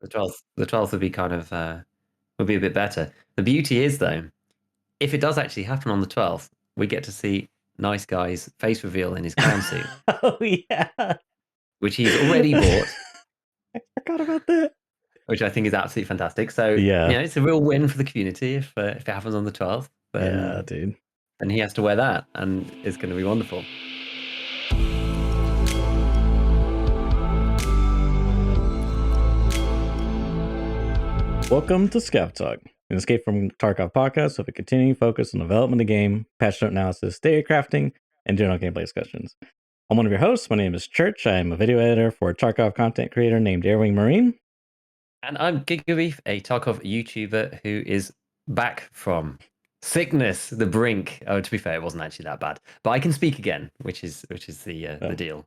The 12th would be kind of would be a bit better. The beauty is though, if it does actually happen on the 12th, we get to see Nice Guy's face reveal in his clown suit, Oh yeah, which he's already bought, I forgot about that. which I think is absolutely fantastic. So Yeah. it's a real win for the community if it happens on the 12th. Yeah, dude. And he has to wear that, and it's going to be wonderful. Welcome to ScavTalk, an escape from Tarkov Podcast with a continuing focus on development of the game, patch note analysis, data crafting, and general gameplay discussions. I'm one of your hosts. My name is Church. I am a video editor for a Tarkov content creator named Airwing Marine. And I'm GigaBeef, a Tarkov YouTuber who is back from sickness, the brink. Oh, to be fair, it wasn't actually that bad, but I can speak again, which is the deal.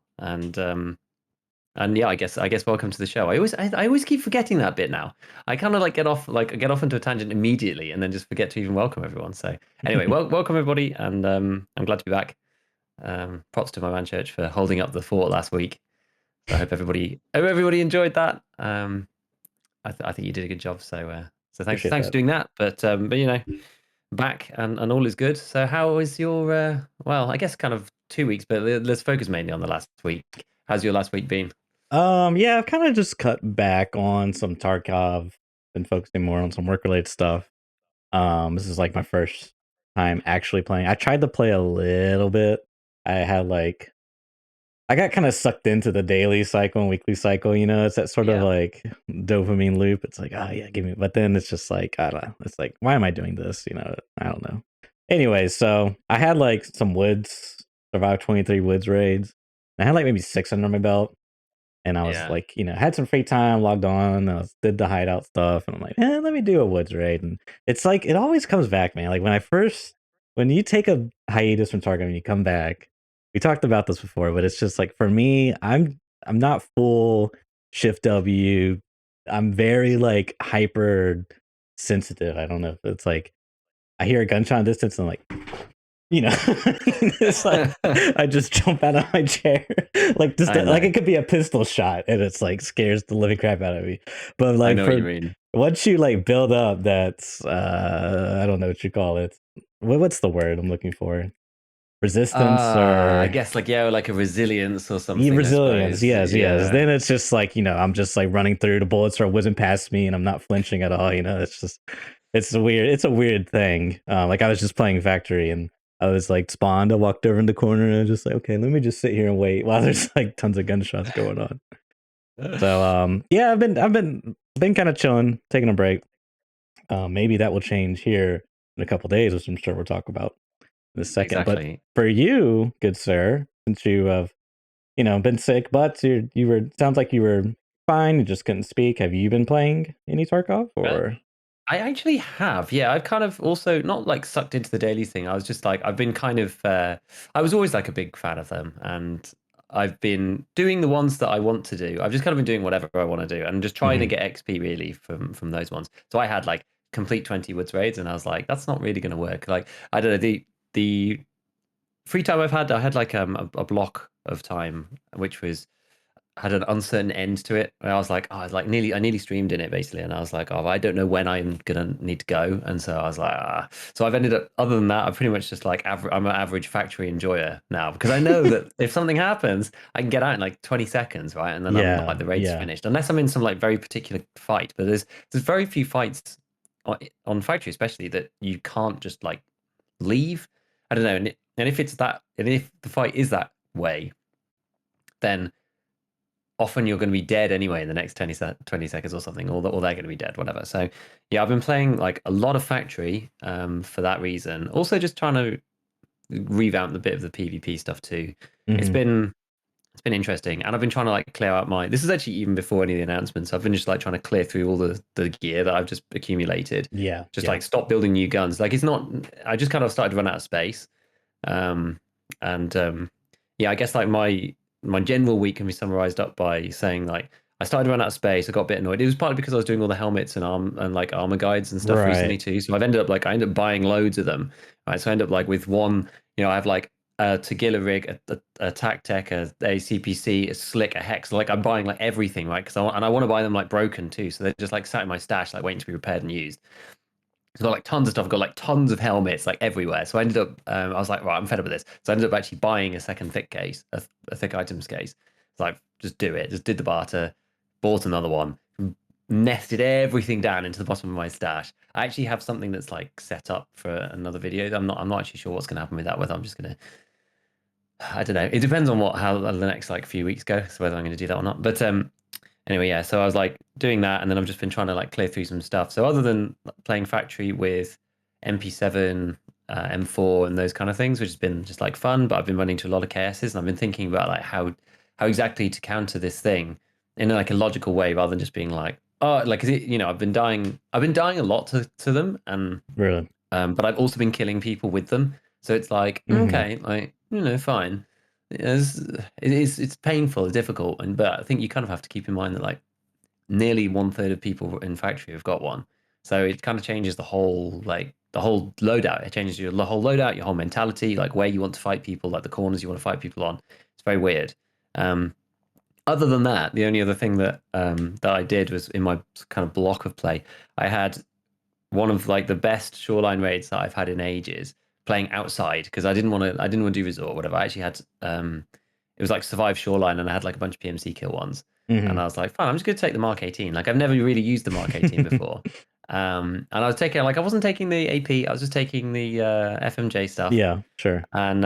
And yeah, I guess welcome to the show. I always keep forgetting that bit now. I kind of get off into a tangent immediately and then just forget to even welcome everyone. So anyway, welcome everybody, and I'm glad to be back. Props to my man Church for holding up the fort last week. So I hope everybody enjoyed that. I think you did a good job. So thanks for doing that. But back and all is good. So how was your well, I guess kind of 2 weeks, but let's focus mainly on the last week. How's your last week been? Yeah, I've kind of just cut back on some Tarkov, been focusing more on some work-related stuff. This is like my first time actually playing. I tried to play a little bit. I got kind of sucked into the daily cycle and weekly cycle, it's that sort of like dopamine loop. It's like, oh yeah, give me, but then it's just like, I don't know. It's like, why am I doing this? I don't know. Anyway, so I had like some woods, survived 23 woods raids. I had like maybe 6 under my belt. And I was like, had some free time, logged on, did the hideout stuff. And I'm like, let me do a woods raid. And it's like, it always comes back, man. Like when you take a hiatus from Tarkov and you come back, we talked about this before, but it's just like, for me, I'm not full shift W. I'm very like hyper sensitive. I don't know if it's like, I hear a gunshot distance and I'm like, it's like I just jump out of my chair, like it could be a pistol shot, and it's like scares the living crap out of me. But like, I know what you mean. Once you like build up, that's I don't know what you call it. What's the word I'm looking for? Resistance, or I guess like a resilience or something. Resilience, yes. Then it's just like I'm just like running through, the bullets are whizzing past me, and I'm not flinching at all. It's a weird thing. Like I was just playing Factory and I was like spawned. I walked over in the corner and I was just like, okay, let me just sit here and wait while there's like tons of gunshots going on. So yeah, I've been kind of chilling, taking a break. Maybe that will change here in a couple days, which I'm sure we'll talk about in a second. Exactly. But for you, good sir, since you have been sick, but sounds like you were fine, you just couldn't speak. Have you been playing any Tarkov or? I actually have, yeah. I've kind of also not like sucked into the daily thing. I was just like, I've been kind of, I was always like a big fan of them, and I've been doing the ones that I want to do. I've just kind of been doing whatever I want to do, and just trying to get XP really from those ones. So I had like complete 20 woods raids, and I was like, that's not really going to work. Like I don't know, the free time I had like a block of time which had an uncertain end to it. I was like, I nearly streamed in it basically, and I was like, I don't know when I'm gonna need to go, and so I was like, So I've ended up. Other than that, I'm pretty much just like I'm an average Factory enjoyer now, because I know that if something happens, I can get out in like 20 seconds, right, and then I'm like the raid's finished, unless I'm in some like very particular fight. But there's very few fights on Factory, especially, that you can't just like leave. I don't know, and if it's that, and if the fight is that way, then often you're going to be dead anyway in the next 20 seconds or something, or they're going to be dead, whatever. So yeah, I've been playing like a lot of Factory for that reason. Also just trying to revamp the bit of the PvP stuff too. It's been interesting, and I've been trying to like clear out this is actually even before any of the announcements. I've been just like trying to clear through all the gear that I've just accumulated. Like stop building new guns. Like I just kind of started to run out of space. Yeah, I guess like my general week can be summarized up by saying like I started to run out of space. I got a bit annoyed. It was partly because I was doing all the helmets and armor guides and stuff recently too. So I ended up buying loads of them. Right. So I ended up like with one, I have like a Tagilla rig, a Tactec, a CPC, a Slick, a Hex. Like I'm buying like everything, right? Because I want to buy them like broken too. So they're just like sat in my stash, like waiting to be repaired and used. I've got like tons of stuff. I've got like tons of helmets like everywhere. So I ended up, I was like, right, I'm fed up with this. So I ended up actually buying a second thick case, a thick items case. It's like, just do it. Just did the barter, bought another one, nested everything down into the bottom of my stash. I actually have something that's like set up for another video. I'm not actually sure what's going to happen with that. Whether I'm just going to, I don't know. It depends on how the next like few weeks go. So whether I'm going to do that or not. But anyway, yeah, so I was like doing that, and then I've just been trying to like clear through some stuff. So other than playing factory with MP7, M4, and those kind of things, which has been just like fun, but I've been running to a lot of KSs, and I've been thinking about like how exactly to counter this thing in like a logical way, rather than just being like, oh, like, 'cause I've been dying a lot to them, and Really. but I've also been killing people with them. So it's like, okay, like, fine. It's painful, it's difficult, but I think you kind of have to keep in mind that like nearly 1/3 of people in factory have got one. So it kind of changes the whole loadout. It changes the whole loadout, your whole mentality, like where you want to fight people, like the corners you want to fight people on. It's very weird. Other than that, the only other thing that I did was in my kind of block of play, I had one of like the best shoreline raids that I've had in ages, playing outside because I didn't want to do resort or whatever. I actually had it was like survive shoreline, and I had like a bunch of PMC kill ones. And I was like, fine, I'm just gonna take the Mark 18. Like I've never really used the Mark 18 before. And I was taking I wasn't taking the AP, I was just taking the FMJ stuff. Yeah, sure. And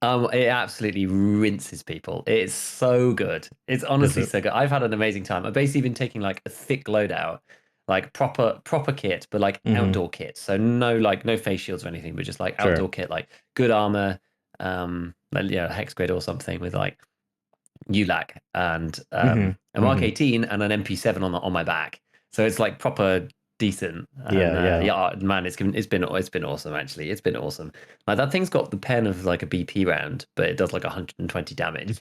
it absolutely rinses people. It's so good. It's honestly so good. I've had an amazing time. I've basically been taking like a thick loadout, like proper kit, but like outdoor kit. So no face shields or anything, but just like outdoor kit, like good armor, like, hex grid or something with like ULAC and a Mark 18 and an MP7 on my back. So it's like proper decent. And yeah, man, it's been awesome actually. It's been awesome. Like that thing's got the pen of like a BP round, but it does like 120 damage.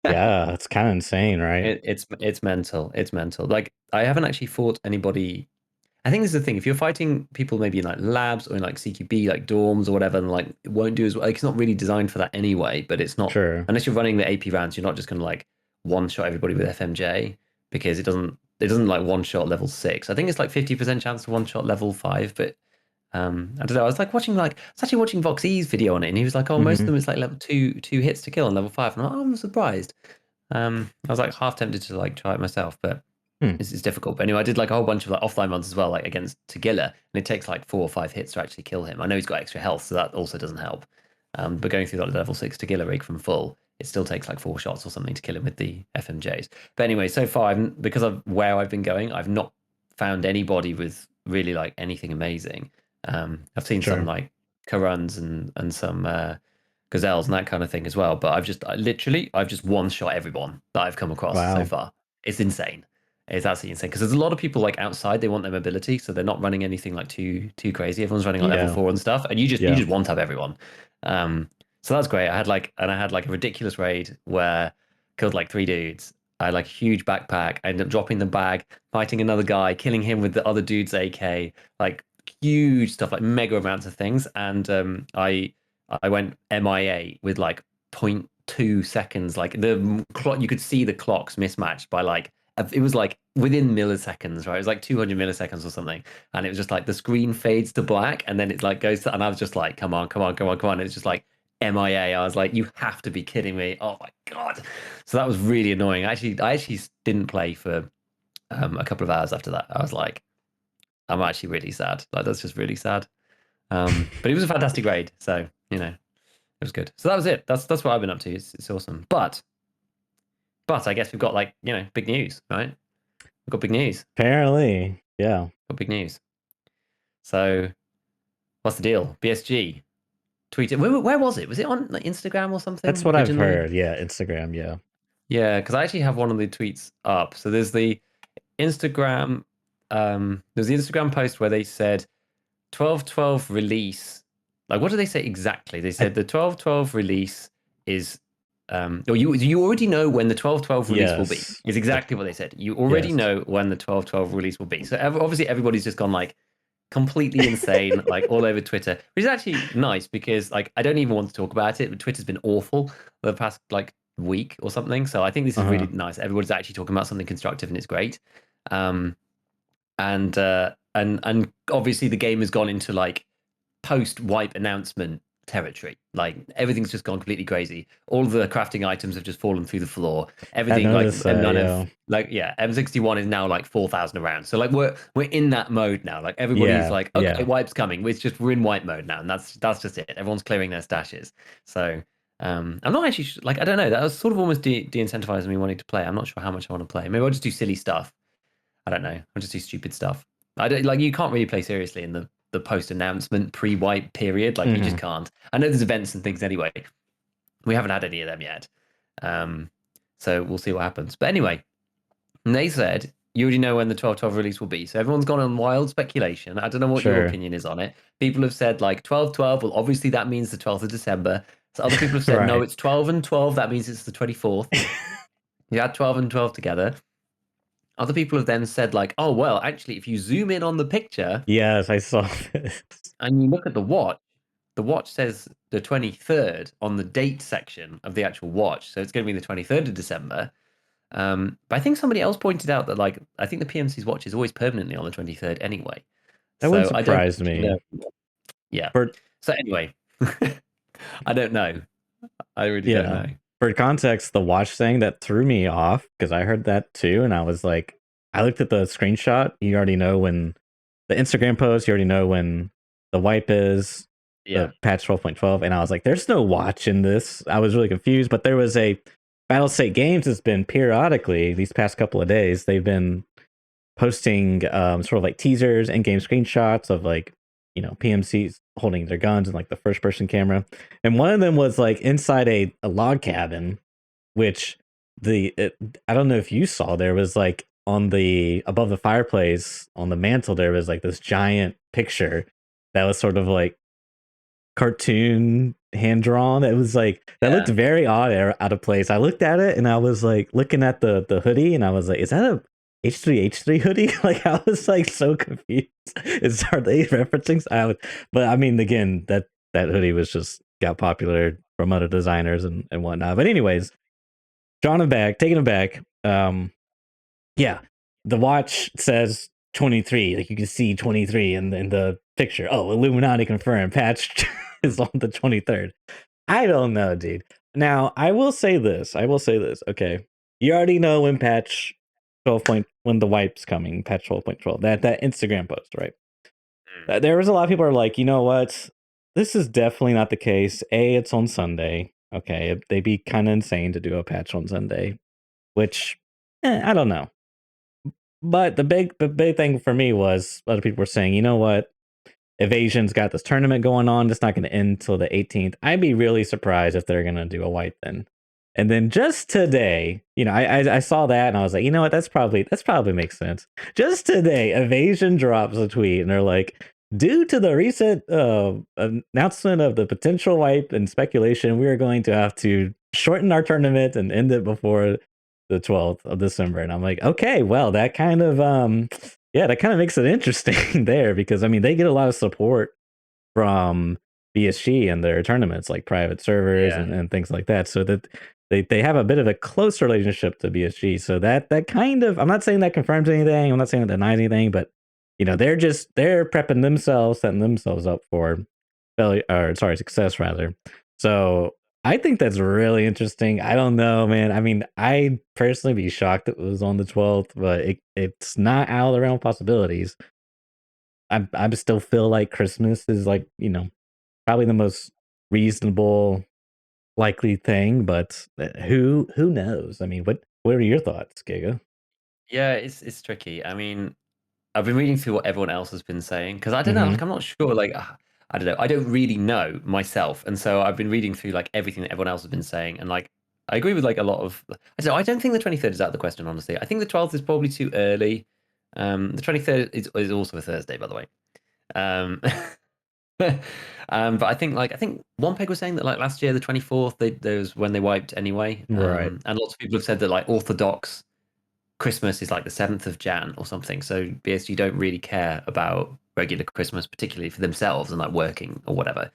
Yeah, it's kind of insane, right? It's mental. It's mental. Like I haven't actually fought anybody. I think this is the thing. If you're fighting people maybe in like labs or in like CQB, like dorms or whatever, and like it won't do as well. Like, it's not really designed for that anyway. But it's not unless you're running the AP rounds, you're not just going to like one shot everybody with FMJ because it doesn't like one shot level 6. I think it's like 50% chance to one shot level 5. But I don't know. I was like watching I was actually watching Voxy's video on it, and he was like, oh, most of them it's like level 2 hits to kill on level 5. And I'm surprised. I was like half tempted to like try it myself, but it's difficult. But anyway, I did like a whole bunch of like offline runs as well, like against Tagilla, and it takes like 4 or 5 hits to actually kill him. I know he's got extra health, so that also doesn't help. But going through that level 6 Tagilla rig from full, it still takes like 4 shots or something to kill him with the FMJs. But anyway, so far, because of where I've been going, I've not found anybody with really like anything amazing. I've seen some like Karuns and some Gazelles and that kind of thing as well. But I've just one shot everyone that I've come across so far. It's insane. It's absolutely insane because there's a lot of people like outside, they want their mobility, so they're not running anything like too crazy. Everyone's running like level 4 and stuff, and you just one tap everyone. So that's great. I had like a ridiculous raid where I killed like 3 dudes. I had like a huge backpack. I ended up dropping the bag, fighting another guy, killing him with the other dude's AK, like huge stuff, like mega amounts of things. And I went MIA with like 0.2 seconds. Like the clock, you could see the clocks mismatched by like, it was like within milliseconds, right? It was like 200 milliseconds or something. And it was just like the screen fades to black, and then it like goes to, and I was just like, come on. And it's just like MIA. I was like, you have to be kidding me. Oh my God. So that was really annoying. I actually didn't play for a couple of hours after that. I was like, I'm actually really sad. Like, that's just really sad. But it was a fantastic raid. So, it was good. So that was it. That's what I've been up to. It's awesome. But I guess we've got like, big news, right? We've got big news. Apparently, yeah. Got big news. So what's the deal? BSG tweeted. Where was it? Was it on like Instagram or something? That's what I've heard. Yeah, Instagram. Yeah. Yeah, because I actually have one of the tweets up. So there's the Instagram. There's the Instagram post where they said 12/12 release. Like, what do they say exactly? They said the 12/12 release is. Or you already know when the 12/12 release will be. Is exactly what they said. You already know when the 12/12 release will be. So obviously everybody's just gone like, completely insane, like all over Twitter, which is actually nice because like I don't even want to talk about it, but Twitter's been awful the past like week or something. So I think this is really Uh-huh. nice. Everyone's actually talking about something constructive and it's great. Um, and obviously the game has gone into like post wipe announcement territory. Like everything's just gone completely crazy. All of the crafting items have just fallen through the floor. I Everything like noticed that, M9 yeah. have like yeah, M61 is now like 4,000 around. So like we're in that mode now. Like everybody's Yeah, like, okay, yeah. wipe's coming. We're in wipe mode now, and that's just it. Everyone's clearing their stashes. So I'm not actually like I don't know. That was sort of almost de-incentivizing me wanting to play. I'm not sure how much I want to play. Maybe I'll just do silly stuff. I don't know. I'll just do stupid stuff. I don't like you can't really play seriously in the post announcement pre-wipe period. Like you just Hmm. can't. I know there's events and things anyway. We haven't had any of them yet. Um, so we'll see what happens. But anyway, they said you already know when the 12/12 release will be. So everyone's gone on wild speculation. I don't know what your Sure. opinion is on it. People have said like 12/12. Well, obviously that means the 12th of December. So other people have said no, Right. it's 12 and 12. That means it's the 24th. You add 12 and 12 together. Other people have then said like, oh well, actually, if you zoom in on the picture Yes, I saw this. and you look at the watch says the 23rd on the date section of the actual watch. So it's going to be the 23rd of December. But I think somebody else pointed out that like I think the PMC's watch is always permanently on the 23rd anyway. That wouldn't So I don't surprise know. me. Yeah. For So anyway, I don't know. I really don't yeah. know. For context, the watch thing that threw me off because I heard that too, and I was like, I looked at the screenshot. You already know when the Instagram post. You already know when the wipe is Yeah. the patch 12.12, and I was like, there's no watch in this. I was really confused, but there was a Battlestate Games has been periodically these past couple of days. They've been posting sort of like teasers and game screenshots of like PMCs holding their guns and like the first person camera, and one of them was like inside a log cabin, which I don't know if you saw, there was like on the above the fireplace on the mantle there was like this giant picture that was sort of like cartoon hand drawn. It was like that looked Yeah. very odd out of place. I looked at it and I was like looking at the hoodie and I was like, is that a H3H3 hoodie? Like I was like so confused. Are they referencing? But I mean, again, that hoodie was just got popular from other designers and whatnot. But anyways, drawing it back, taking it back. Yeah, the watch says 23. Like you can see 23 in the picture. Oh, Illuminati confirmed. Patch is on the 23rd. I don't know, dude. Now, I will say this. Okay. You already know when patch 12 point when the wipe's coming, patch 12.12. That Instagram post, right? There was a lot of people are like, you know what? This is definitely not the case. A, it's on Sunday. Okay, they'd be kind of insane to do a patch on Sunday, which I don't know. But the big thing for me was other people were saying, you know what? Evasion's got this tournament going on. It's not going to end until the 18th. I'd be really surprised if they're going to do a wipe then. And then just today, I saw that and I was like, you know what? That's probably makes sense. Just today, Evasion drops a tweet and they're like, due to the recent announcement of the potential wipe and speculation, we are going to have to shorten our tournament and end it before the 12th of December. And I'm like, okay, well, that kind of yeah, that kind of makes it interesting there because I mean they get a lot of support from BSG and their tournaments, like private servers Yeah. and things like that. So that they have a bit of a close relationship to BSG. So that kind of, I'm not saying that confirms anything, I'm not saying that denies anything, but they're prepping themselves, setting themselves up for failure, or sorry, success rather. So I think that's really interesting. I don't know, man. I mean, I'd personally be shocked if it was on the 12th, but it's not out of the realm of possibilities. I still feel like Christmas is like, probably the most reasonable likely thing, but who knows? I mean, what are your thoughts, Giga? Yeah, it's tricky. I mean, I've been reading through what everyone else has been saying because I don't know, Hmm. like I'm not sure, like I don't know, I don't really know myself, and so I've been reading through like everything that everyone else has been saying, and like I agree with like a lot of. I don't know, I don't think the 23rd is out of the question, honestly. I think the 12th is probably too early. The 23rd is also a Thursday, by the way. Um, but I think one peg was saying that like last year the 24th there was when they wiped anyway, Right. and lots of people have said that like Orthodox Christmas is like the 7th of Jan or something. So BSG don't really care about regular Christmas, particularly for themselves and like working or whatever.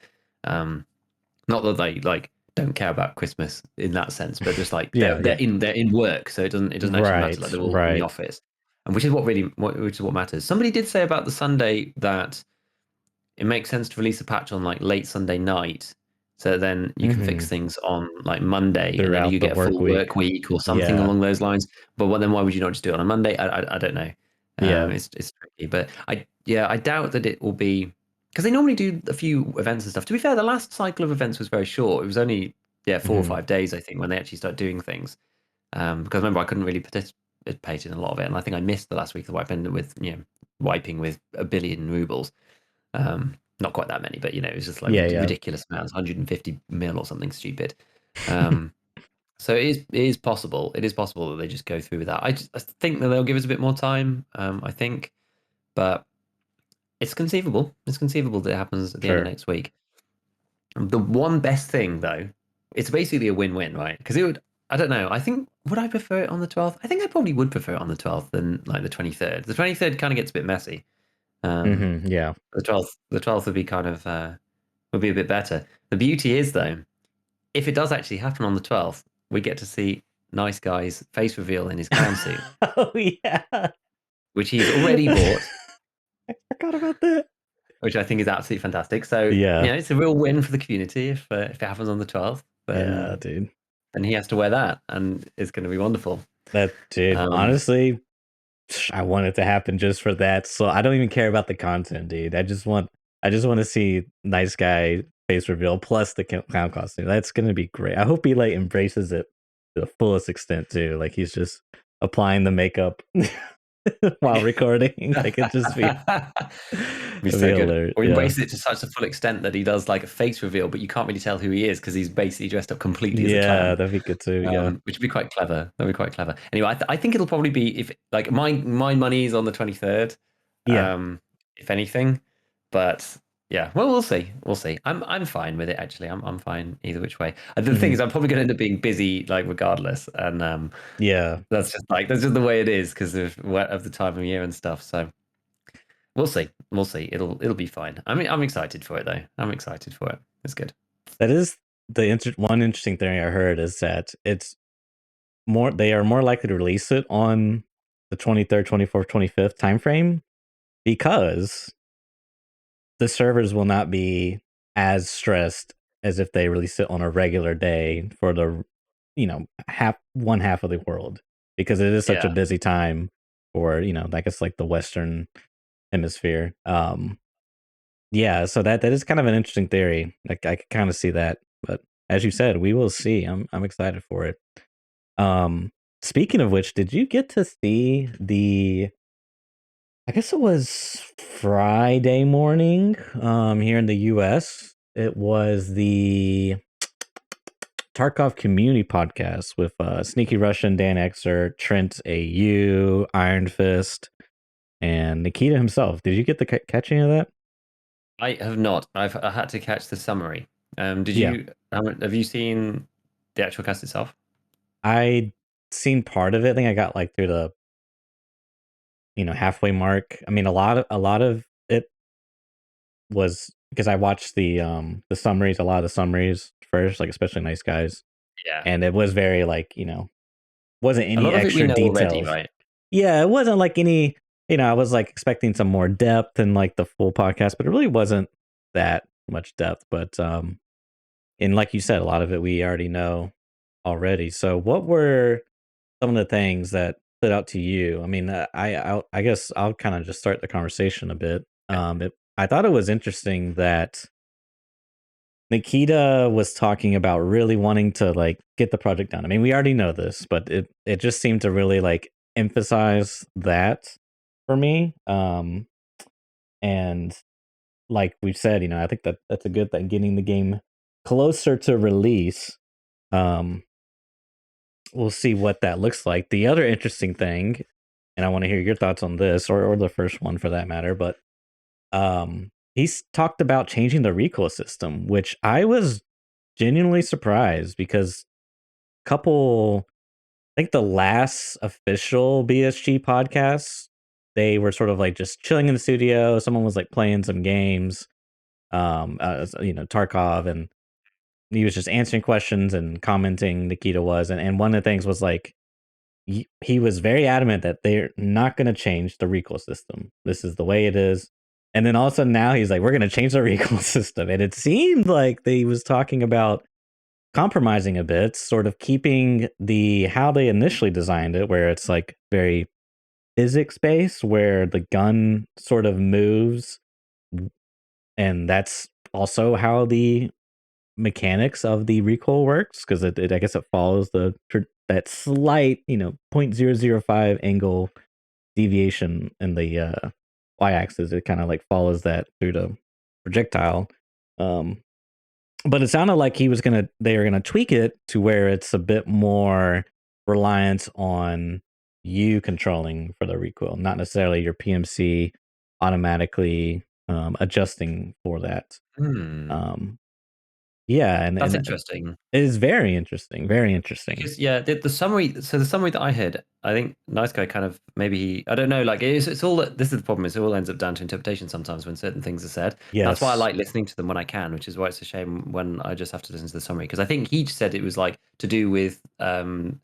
Not that they like don't care about Christmas in that sense, but just like Yeah, they're yeah. in work, so it doesn't actually matter. Like Right, they're all in the right. office, and which is what matters. Somebody did say about the Sunday that it makes sense to release a patch on like late Sunday night, so then you can fix Mhm. things on like Monday, and then Throughout you the get a work full week. work week or something Yeah, along those lines. But then why would you not just do it on a Monday? I don't know. yeah. It's tricky, but I doubt that it will be because they normally do a few events and stuff. To be fair, the last cycle of events was very short. It was only 4 or 5 days, I think, when they actually started doing things. Because remember, I couldn't really participate in a lot of it, and I think I missed the last week of wiping with wiping with 1 billion rubles. Not quite that many, but it was just like Yeah, yeah. ridiculous amounts, 150 mil or something stupid. Um, so it is possible. It is possible that they just go through with that. I think that they'll give us a bit more time. I think, but it's conceivable. It's conceivable that it happens at the end of Sure. next week. The one best thing, though, it's basically a win-win, right? Because it would. I don't know. I think would I prefer it on the 12th? I think I probably would prefer it on the 12th than like the 23rd. The 23rd kind of gets a bit messy. Yeah. The 12th would be kind of would be a bit better. The beauty is though, if it does actually happen on the 12th, we get to see Nice Guy's face reveal in his clown suit, Oh, yeah. which he's already bought, I forgot about that. which I think is absolutely fantastic. So Yeah. it's a real win for the community if it happens on the 12th. Yeah, Then dude. he has to wear that, and it's going to be wonderful. Dude, Um, honestly, I want it to happen just for that. So I don't even care about the content, dude. I just want to see nice guy face reveal plus the clown costume. That's gonna be great. I hope he like embraces it to the fullest extent too. Like he's just applying the makeup while recording. Like it just be be it'd be so good. hilarious. Or Yeah. embrace it to such a full extent that he does like a face reveal, but you can't really tell who he is because he's basically dressed up completely as a Yeah, clown. that'd be good too. Yeah. Which would be quite clever. That'd be quite clever. Anyway, I think it'll probably be if like my money is on the 23rd, Yeah. if anything. But yeah, well, we'll see. We'll see. I'm fine with it actually. I'm fine either which way. The thing Mhm. is, I'm probably going to end up being busy like regardless, and Yeah. that's just the way it is because of the time of year and stuff. So we'll see. We'll see. It'll be fine. I mean, I'm excited for it though. I'm excited for it. It's good. That is one interesting thing I heard is that they are more likely to release it on the 23rd, 24th, 25th time frame because the servers will not be as stressed as if they release it on a regular day for the one half of the world because it is such a Yeah. busy time for I guess like the Western hemisphere. Yeah, so that is kind of an interesting theory. Like I could kind of see that, but as you said, we will see. I'm excited for it. Um, Speaking of which, did you get to see I guess it was Friday morning, here in the US. It was the Tarkov Community Podcast with Sneaky Russian, Dan Exer, Trent AU, Iron Fist, and Nikita himself. Did you get to catch any of that? I have not. I had to catch the summary. Did Yeah, you? Have you seen the actual cast itself? I seen part of it. I think I got like through the halfway mark. I mean, a lot of it was because I watched the summaries, a lot of the summaries first, like especially Nice Guys, Yeah. and it was very like wasn't A any lot of it we extra know already, details. right? Yeah, it wasn't like any. I was like expecting some more depth in like the full podcast, but it really wasn't that much depth. But and like you said, a lot of it we already know already. So, what were some of the things that stood out to you? I mean, I guess I'll kind of just start the conversation a bit. I thought it was interesting that Nikita was talking about really wanting to like get the project done. I mean, we already know this, but it just seemed to really like emphasize that for me. And like we've said, I think that's a good thing. Getting the game closer to release. Um, we'll see what that looks like. The other interesting thing, and I want to hear your thoughts on this, or the first one for that matter, but he's talked about changing the recoil system, which I was genuinely surprised because couple I think the last official BSG podcast they were sort of like just chilling in the studio. Someone was like playing some games, Tarkov, and he was just answering questions and commenting. Nikita was, and one of the things was like he was very adamant that they're not going to change the recoil system. This is the way it is. And then all of a sudden now he's like, we're going to change the recoil system. And it seemed like they was talking about compromising a bit, sort of keeping the how they initially designed it, where it's like very physics based, where the gun sort of moves, and that's also how the mechanics of the recoil works, because I guess it follows that slight 0.005 angle deviation in the y-axis. It kind of like follows that through the projectile. But it sounded like they were gonna tweak it to where it's a bit more reliant on you controlling for the recoil, not necessarily your PMC automatically adjusting for that. Hmm. Um, yeah, That's and interesting. it is very interesting, very interesting. Because yeah, the summary. So the summary that I heard, I think Nice Guy kind of maybe I don't know. Like it's all. This is the problem. Is it all ends up down to interpretation sometimes when certain things are said. That's why I Yes. like listening to them when I can, which is why it's a shame when I just have to listen to the summary. Because I think he said it was like to do with the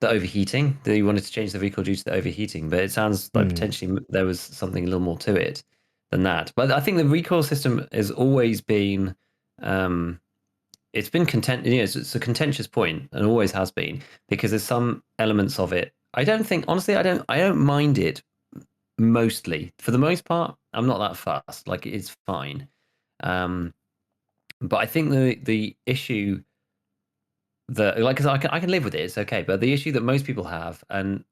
overheating. That he wanted to change the recoil due to the overheating, but it sounds like Hmm. potentially there was something a little more to it than that. But I think the recoil system has always been. It's been it's a contentious point and always has been because there's some elements of it. I don't think honestly I don't mind it mostly. For the most part, I'm not that fast. Like it's fine. Um, but I think the issue that like 'cause I can live with it, it's okay. But the issue that most people have and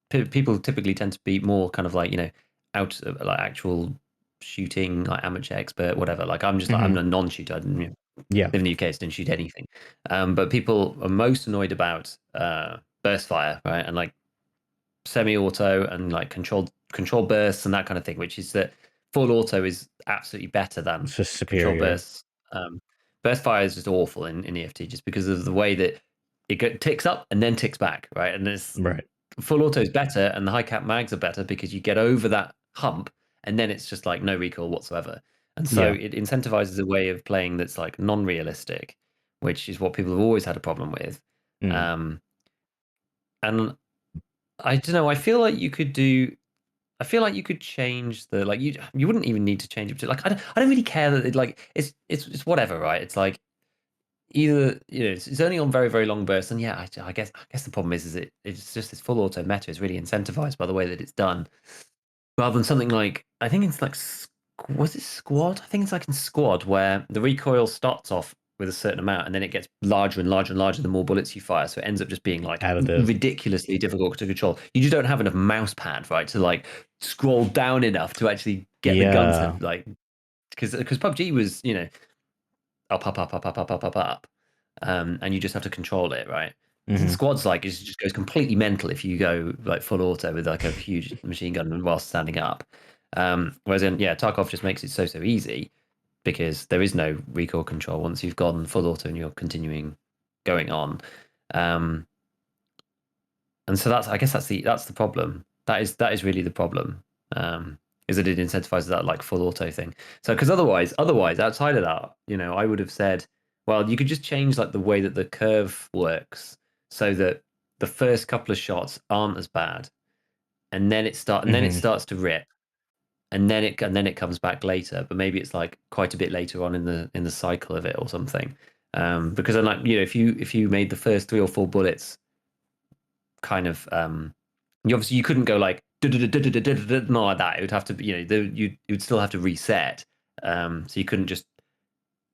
people typically tend to be more kind of like, out like actual shooting, like amateur expert, whatever. Like I'm just like Hmm. I'm a non-shooter. I Yeah. live in the UK, so didn't shoot anything. But people are most annoyed about burst fire, right? And like semi-auto and like controlled bursts and that kind of thing, which is that full auto is absolutely better than It's just controlled superior. bursts. Burst fire is just awful in EFT just because of the way that ticks up and then ticks back, right? And it's Right. full auto is better and the high cap mags are better because you get over that hump and then it's just like no recoil whatsoever. And so Yeah. it incentivizes a way of playing that's like non-realistic, which is what people have always had a problem with. Mm. Um, and I don't know. I feel like you could change the like you wouldn't even need to change it to like I don't really care that it's whatever, right? It's like either it's only on very very long bursts, and yeah, I guess the problem is it's just this full auto meta is really incentivized by the way that it's done, rather than something like I think it's like was it squad? I think it's like in squad where the recoil starts off with a certain amount and then it gets larger and larger and larger the more bullets you fire. So it ends up just being like Additive. ridiculously difficult to control. You just don't have enough mouse pad, right, to like scroll down enough to actually get the gun to Yeah. like because PUBG was up up up up up up up up up, and you just have to control it, right? And Hmm. squads like it just goes completely mental if you go like full auto with like a huge machine gun while standing up. Whereas in Tarkov just makes it so easy because there is no recoil control once you've gone full auto and you're continuing going on. Um, and so I guess that's the problem. That is really the problem. Is that it incentivizes that like full auto thing. So because otherwise outside of that, I would have said, well, you could just change like the way that the curve works so that the first couple of shots aren't as bad, and then it Hmm. starts to rip, and then it comes back later, but maybe it's like quite a bit later on in the cycle of it or something. Because then like if you made the first three or four bullets kind of you couldn't go like not like that. It would have to be you'd still have to reset. So you couldn't just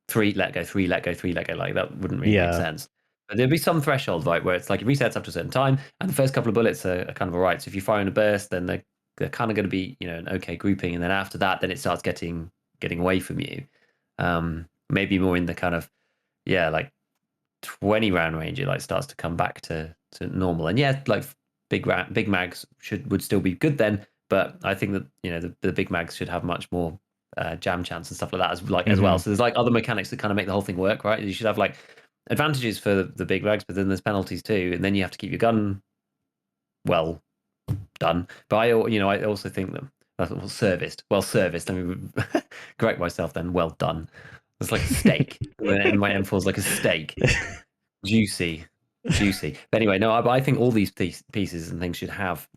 three let go, three let go, three let go. Like that wouldn't really make Yeah. sense. But there'd be some threshold, right, where it's like it resets up to a certain time, and the first couple of bullets are kind of all right. So if you fire in a burst, then they're kind of going to be an okay grouping, and then after that, then it starts getting away from you. Maybe more in the kind of like 20 round range, it like starts to come back to normal. And yeah, like big mags would still be good then, but I think that the big mags should have much more jam chance and stuff like that as well. Hmm. So there's like other mechanics that kind of make the whole thing work, right? You should have like advantages for the big mags, but then there's penalties too, and then you have to keep your gun well done. But I also think that that's well serviced. Let me correct myself then. Well done. It's like a steak. And my M4 is like a steak. Juicy, juicy. But anyway, no, I think all these pieces and things should have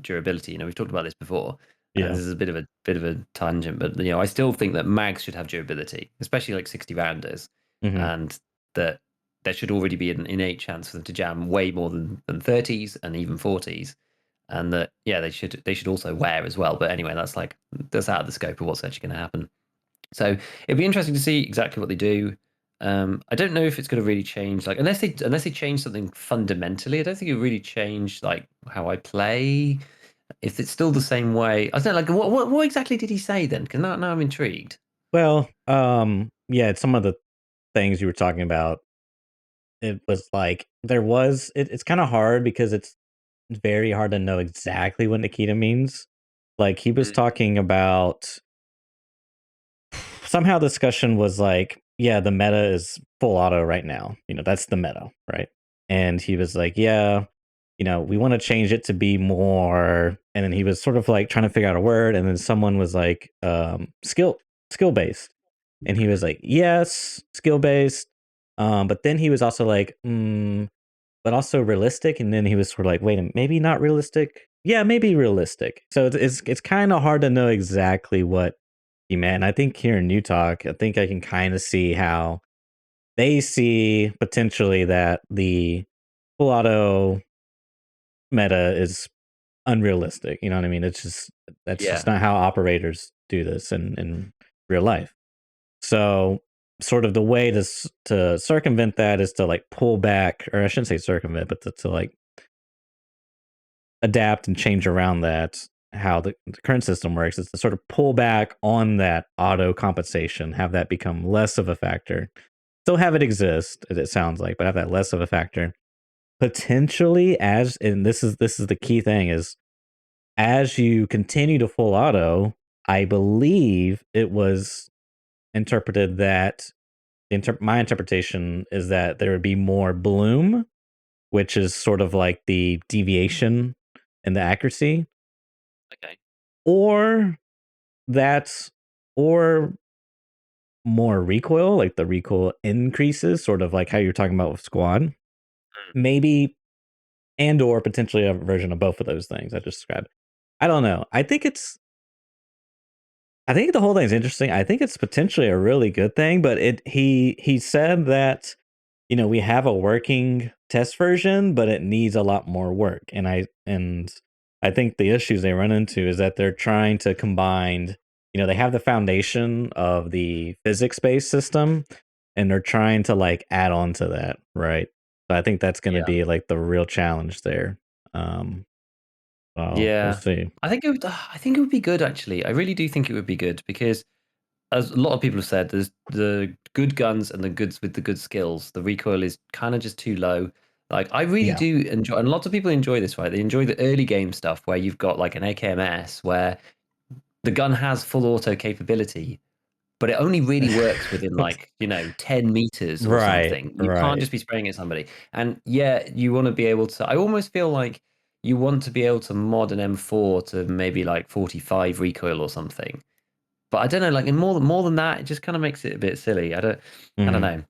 durability. We've talked about this before, and Yeah. this is a bit of a tangent, but I still think that mags should have durability, especially like 60 rounders, Mhm. and that there should already be an innate chance for them to jam way more than 30s and even 40s, and that they should also wear as well. But anyway, that's out of the scope of what's actually going to happen. So it'd be interesting to see exactly what they do. I don't know if it's going to really change, like unless they change something fundamentally. I don't think it would really change like how I play. If it's still the same way, I don't know. Like what exactly did he say then? Because now I'm intrigued. Well, yeah, some of the things you were talking about, it was like it's kind of hard because it's very hard to know exactly what Nikita means. Like he was Mm. talking about somehow discussion was like, yeah, the meta is full auto right now. That's the meta, right? And he was like, yeah, we want to change it to be more. And then he was sort of like trying to figure out a word. And then someone was like, skill based. And he was like, yes, skill based. But then he was also like, but also realistic. And then he was sort of like, wait a minute, maybe not realistic. Yeah, maybe realistic. So it's kind of hard to know exactly what he meant. And I think here in Utah, I think I can kind of see how they see potentially that the full auto meta is unrealistic. You know what I mean? That's just Yeah, not how operators do this in real life. So sort of the way to circumvent that is to like pull back, or I shouldn't say circumvent, but to like adapt and change around that. How the current system works is to sort of pull back on that auto compensation, have that become less of a factor. Still have it exist, as it sounds like, but have that less of a factor. Potentially, and this is the key thing, is as you continue to full auto, I believe it was interpreted that my interpretation is that there would be more bloom, which is sort of like the deviation in the accuracy, okay. or that's or more recoil, like the recoil increases, sort of like how you're talking about with squad. Mm. Maybe, and or potentially a version of both of those things I just described. I don't know. I think the whole thing is interesting. I think it's potentially a really good thing, but he said that we have a working test version, but it needs a lot more work. And I think the issues they run into is that they're trying to combine, they have the foundation of the physics-based system and they're trying to like add on to that, right? So I think that's going to Yeah. be like the real challenge there. Um well, we'll Yeah. see. I think it would be good actually. I really do think it would be good because as a lot of people have said, there's the good guns and the goods with the good skills. The recoil is kind of just too low. Like I really Yeah. do enjoy, and lots of people enjoy this, right? They enjoy the early game stuff where you've got like an AKMS where the gun has full auto capability, but it only really works within like 10 meters or Right, something. You can't right. just be spraying at somebody. And yeah, you want to be able to. I almost feel like you want to be able to mod an M4 to maybe like 45 recoil or something. But I don't know, like in more than that, it just kind of makes it a bit silly. I don't Mhm. know.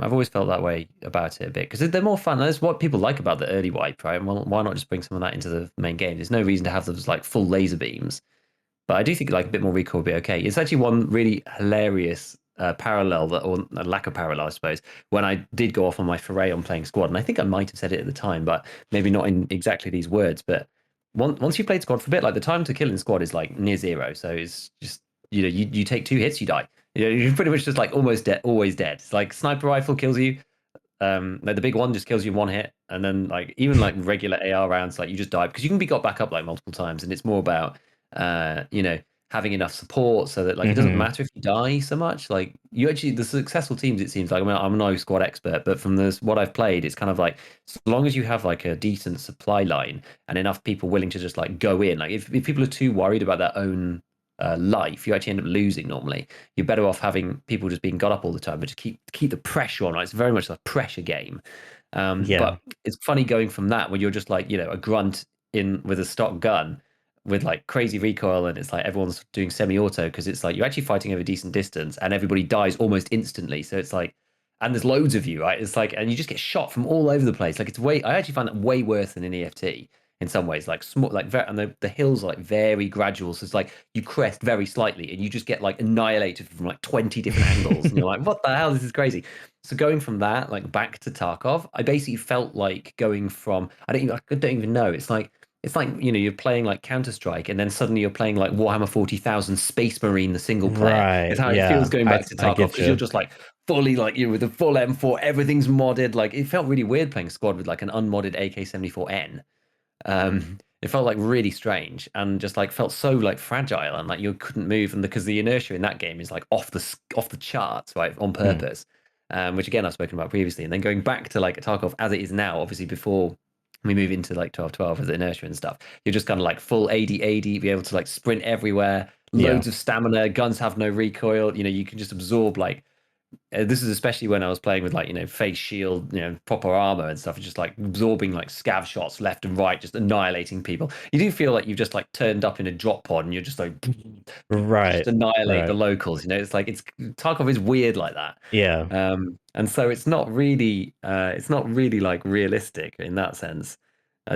I've always felt that way about it a bit because they're more fun. That's what people like about the early wipe, right? Well, why not just bring some of that into the main game? There's no reason to have those like full laser beams. But I do think like a bit more recoil would be okay. It's actually one really hilarious parallel or a lack of parallel, I suppose, when I did go off on my foray on playing squad, and I think I might have said it at the time, but maybe not in exactly these words. But once you played squad for a bit, like the time to kill in squad is like near zero. So it's just you take 2 hits, you die. You're pretty much just like almost dead, always dead. It's like sniper rifle kills you. Like the big one just kills you in 1 hit, and then like even like regular AR rounds, like you just die because you can be got back up like multiple times, and it's more about uh, you know, having enough support so that like it doesn't Mhm. matter if you die so much. Like you actually the successful teams, it seems like I'm no squad expert, but from this what I've played, it's kind of like as long as you have like a decent supply line and enough people willing to just like go in, like if people are too worried about their own life, you actually end up losing normally. You're better off having people just being got up all the time, but just keep the pressure on. Right? It's very much a pressure game. Yeah. But it's funny going from that when you're just like a grunt in with a stock gun with like crazy recoil, and it's like everyone's doing semi-auto because it's like you're actually fighting over decent distance and everybody dies almost instantly. So it's like, and there's loads of you, right? It's like, and you just get shot from all over the place. Like it's way, I actually find that way worse than an EFT in some ways. Like small, like and the hills are like very gradual. So it's like you crest very slightly and you just get like annihilated from like 20 different angles, and you're like, what the hell? This is crazy. So going from that like back to Tarkov, I basically felt like going from I don't even know. It's like, you know, you're playing like Counter Strike, and then suddenly you're playing like Warhammer 40,000 Space Marine, the single player. It's Right. how it feels Yeah. going back to I Tarkov get because you're you. just like fully like you with a full M4, everything's modded. Like it felt really weird playing squad with like an unmodded AK-74N. It felt like really strange and just like felt so like fragile and like you couldn't move, and because the inertia in that game is like off the charts, right, on Mm. purpose. Which again I've spoken about previously, and then going back to like Tarkov as it is now, obviously before we move into like 12-12 with the inertia and stuff, you're just kind of like full AD, be able to like sprint everywhere, Yeah. loads of stamina, guns have no recoil, you know, you can just absorb like this is especially when I was playing with like, you know, face shield, you know, proper armor and stuff, just like absorbing like scav shots left and right, just annihilating people. You do feel like you've just like turned up in a drop pod and you're just like just Right. annihilate the Right. locals. You know, it's like it's Tarkov is weird like that. Yeah. And so it's not really like realistic in that sense.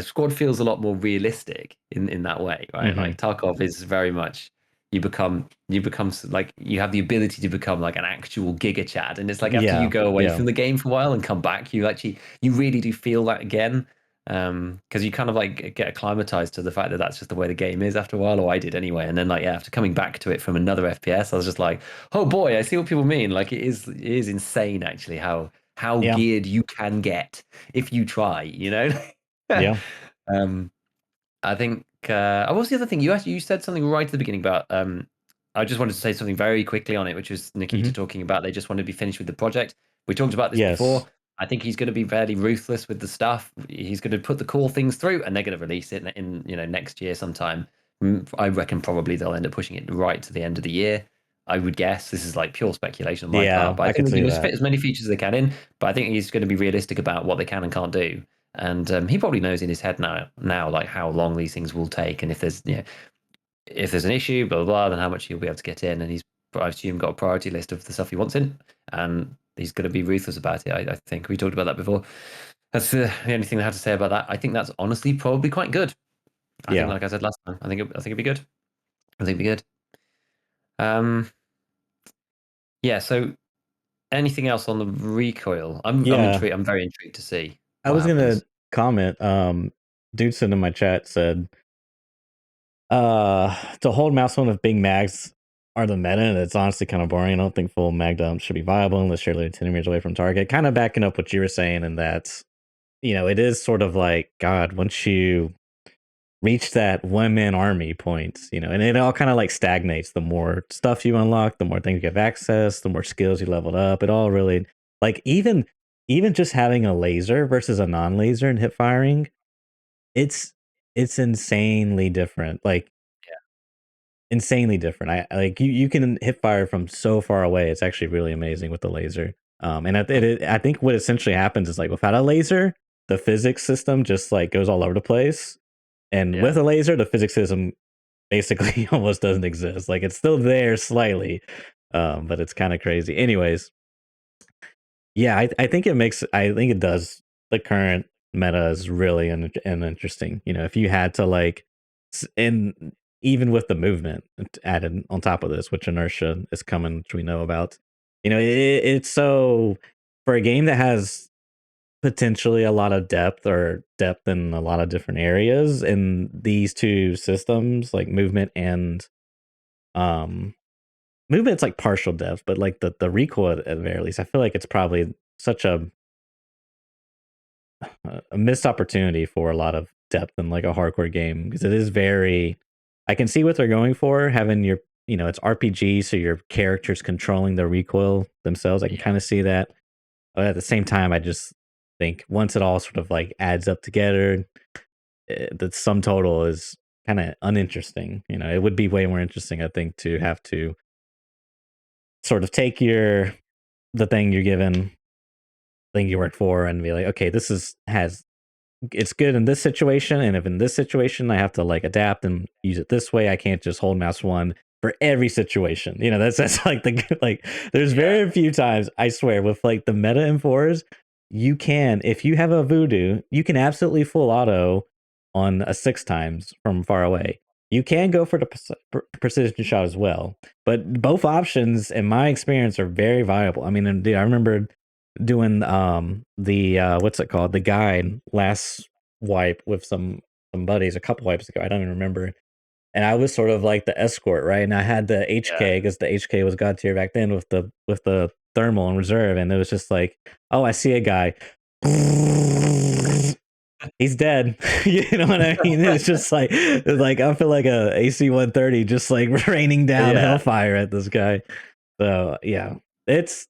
Squad feels a lot more realistic in that way, right? Hmm. Like Tarkov is very much like you have the ability to become like an actual Giga Chad, and it's like after you Yeah. go away Yeah. from the game for a while and come back, you really do feel that again, because you kind of like get acclimatized to the fact that that's just the way the game is after a while, or I did anyway. And then like yeah, after coming back to it from another FPS, I was just like, oh boy, I see what people mean. Like it is insane actually how Yeah. geared you can get if you try, you know. Yeah. um I think what was the other thing you said something right at the beginning about I just wanted to say something very quickly on it, which was Nikita Hmm. talking about they just wanted to be finished with the project. We talked about this Yes. before. I think he's going to be fairly ruthless with the stuff. He's going to put the cool things through, and they're going to release it in you know next year sometime. I reckon probably they'll end up pushing it right to the end of the year. I would guess this is like pure speculation on my part, Yeah. but I I think could they're see going to that. fit as many features as they can in. But I think he's going to be realistic about what they can and can't do, and he probably knows in his head now like how long these things will take, and if there's if there's an issue, blah blah blah, then how much he'll be able to get in, and he's I assume got a priority list of the stuff he wants in, and he's going to be ruthless about it. I think we talked about that before. That's the only thing I have to say about that. I think that's honestly probably quite good. I think, Yeah. like I said last time, I think it'd be good. I think it'd be good. Um, yeah. So, anything else on the recoil? I'm Yeah. intrigued. I'm very intrigued to see I what was gonna happens. comment. Dude sent in my chat said, to hold mouse on of big mags are the meta, and it's honestly kind of boring. I don't think full mag dump should be viable unless you're literally 10 meters away from target. Kind of backing up what you were saying, and that, it is sort of like, God, once you reach that one man army point, and it all kind of like stagnates. The more stuff you unlock, the more things you have access, the more skills you leveled up. It all really, like, even just having a laser versus a non-laser and hip firing, it's it's insanely different. Like, insanely different. I like, you can hip fire from so far away. It's actually really amazing with the laser. And I think what essentially happens is, like, without a laser, the physics system just like goes all over the place, and Yeah. with a laser, the physics system basically almost doesn't exist. Like, it's still there slightly, but it's kind of crazy. Anyways, yeah, I think it does. The current meta is really and interesting. If you had to like, and even with the movement added on top of this, which inertia is coming, which we know about. It's so, for a game that has potentially a lot of depth in a lot of different areas in these two systems, like movement and um movement's like partial depth, but like the recoil at the very least, I feel like it's probably such a missed opportunity for a lot of depth in like a hardcore game, because it is very, I can see what they're going for, having your, it's RPG, so your characters controlling the recoil themselves. I can Yeah. kind of see that. But at the same time, I just think once it all sort of like adds up together, the sum total is kind of uninteresting. It would be way more interesting, I think, to have to sort of take the thing you're given, thing you work for, and be like, okay, this has it's good in this situation, and if in this situation I have to like adapt and use it this way, I can't just hold mouse one for every situation. You know, that's like the like. There's Yeah. very few times I swear with like the meta M4s, you can if you have a voodoo, you can absolutely full auto on a 6 times from far away. You can go for the precision shot as well, but both options, in my experience, are very viable. I mean, and, dude, I remember doing the what's it called, the guide last wipe with some buddies a couple wipes ago. I don't even remember. And I was sort of like the escort, right? And I had the Yeah. HK because the HK was god tier back then with the thermal and reserve, and it was just like, oh, I see a guy. He's dead. You know what I mean? It's like I feel like a AC 130 just like raining down Yeah. hellfire at this guy. So yeah, it's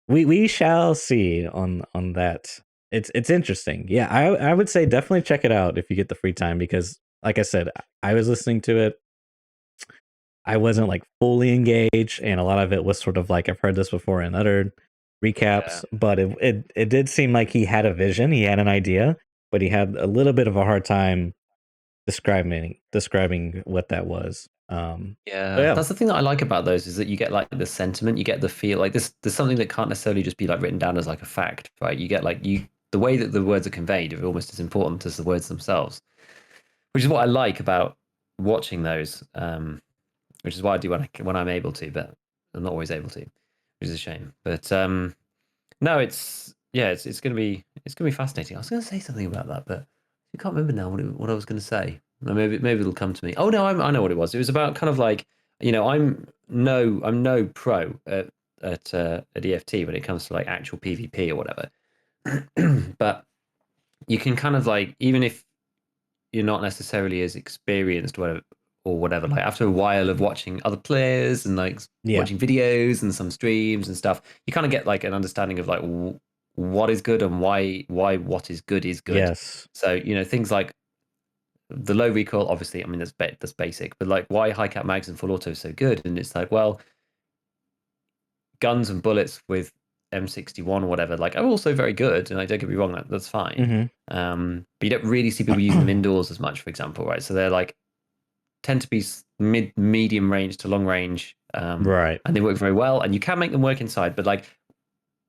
we shall see on that. It's interesting. Yeah, I would say definitely check it out if you get the free time, because like I said, I was listening to it. I wasn't like fully engaged, and a lot of it was sort of like I've heard this before in other Yeah. recaps, but it did seem like he had a vision, he had an idea, but he had a little bit of a hard time describing what that was. So Yeah, yeah, that's the thing that I like about those is that you get like the sentiment, you get the feel. Like this, there's something that can't necessarily just be like written down as like a fact, right? You get like the way that the words are conveyed are almost as important as the words themselves, which is what I like about watching those. Which is what I do when I'm able to, but I'm not always able to, which is a shame. But no, it's gonna be fascinating. I was gonna say something about that, but I can't remember now what I was gonna say. Or maybe it'll come to me. Oh no, I know what it was. It was about kind of like I'm no pro at EFT when it comes to like actual PvP or whatever. But you can kind of like, even if you're not necessarily as experienced or whatever, like after a while of watching other players and like yeah, watching videos and some streams and stuff, you kind of get like an understanding of like what is good and why what is good is good. yes, So things like the low recoil, obviously, I mean that's basic, but like why high cap mags and full auto is so good, and it's like, well, guns and bullets with M61 or whatever, like are also very good, and I don't get me wrong, that's fine. hmm But you don't really see people using them indoors as much, for example, right? So they're like tend to be medium range to long range, right, and they work very well. And you can make them work inside, but like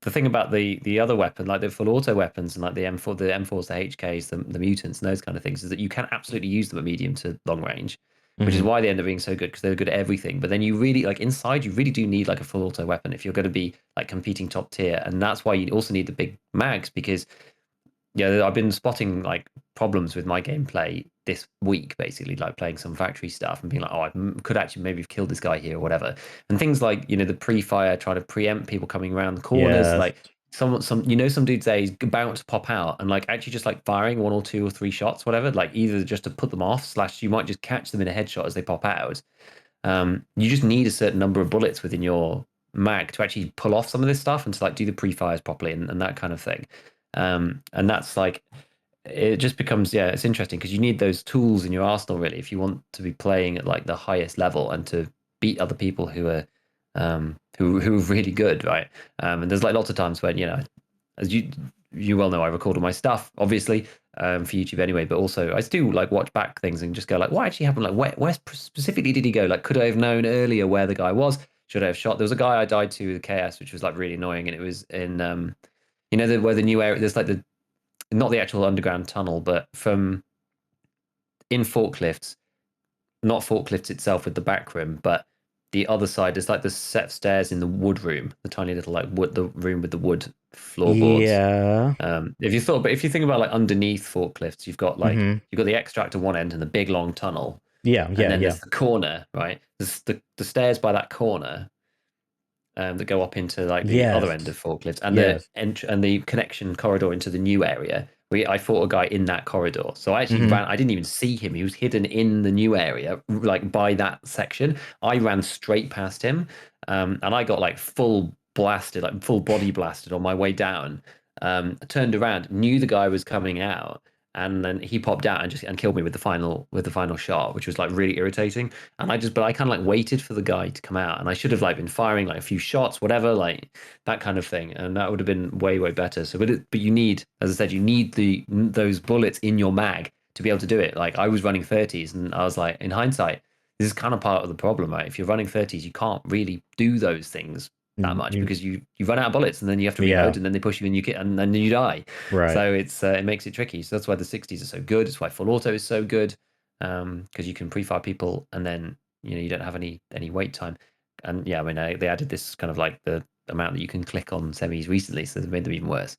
the thing about the other weapon, like the full auto weapons and like the M4, the M4s, the HKs, the mutants, and those kind of things, is that you can absolutely use them at medium to long range, which is hmm why they end up being so good because they're good at everything. But then you really like inside, you really do need like a full auto weapon if you're going to be like competing top tier, and that's why you also need the big mags because yeah, I've been spotting like problems with my gameplay this week, basically, like playing some factory stuff and being like, oh, could actually maybe have killed this guy here or whatever. And things like, the pre-fire, trying to preempt people coming around the corners, yes, like some dudes there is about to pop out and like actually just like firing one or two or three shots, whatever, like either just to put them off, slash you might just catch them in a headshot as they pop out. You just need a certain number of bullets within your mag to actually pull off some of this stuff and to like do the pre-fires properly and that kind of thing. And that's like it just becomes, yeah, it's interesting because you need those tools in your arsenal really if you want to be playing at like the highest level and to beat other people who are who are really good, right? And there's like lots of times when as you well know, I record all my stuff obviously for YouTube anyway, but also I do like watch back things and just go like, what actually happened? Like where specifically did he go? Like could I have known earlier where the guy was? Should I have shot? There was a guy I died to with KS, which was like really annoying, and it was in where the new area, there's like the not the actual underground tunnel, but from in forklifts, not forklifts itself with the back room, but the other side is like the set of stairs in the wood room, the tiny little like wood, the room with the wood floorboards. yeah, But if you think about like underneath forklifts, hmm you've got the extract at one end and the big long tunnel, yeah, and yeah, then yeah, there's the corner, right? There's the stairs by that corner that go up into like the other end of yes, forklifts and yes, and the connection corridor into the new area. I fought a guy in that corridor, so I actually hmm ran. I didn't even see him; he was hidden in the new area, like by that section. I ran straight past him, and I got like full blasted, like full body blasted on my way down. Turned around, knew the guy was coming out, and then he popped out and just and killed me with the final shot, which was like really irritating. And I kind of like waited for the guy to come out, and I should have like been firing like a few shots, whatever, like that kind of thing, and that would have been way better. So, but you need, as I said, you need those bullets in your mag to be able to do it. Like I was running 30s, and I was like, in hindsight, this is kind of part of the problem, right? If you're running 30s, you can't really do those things that much because you run out of bullets, and then you have to reload, Yeah, and then they push you and you get, and then you die. right. So it makes it tricky. So that's why the 60s are so good. It's why full auto is so good, because you can pre-fire people, and then you don't have any wait time. And yeah, I mean they added this kind of like the amount that you can click on semis recently, so they've made them even worse.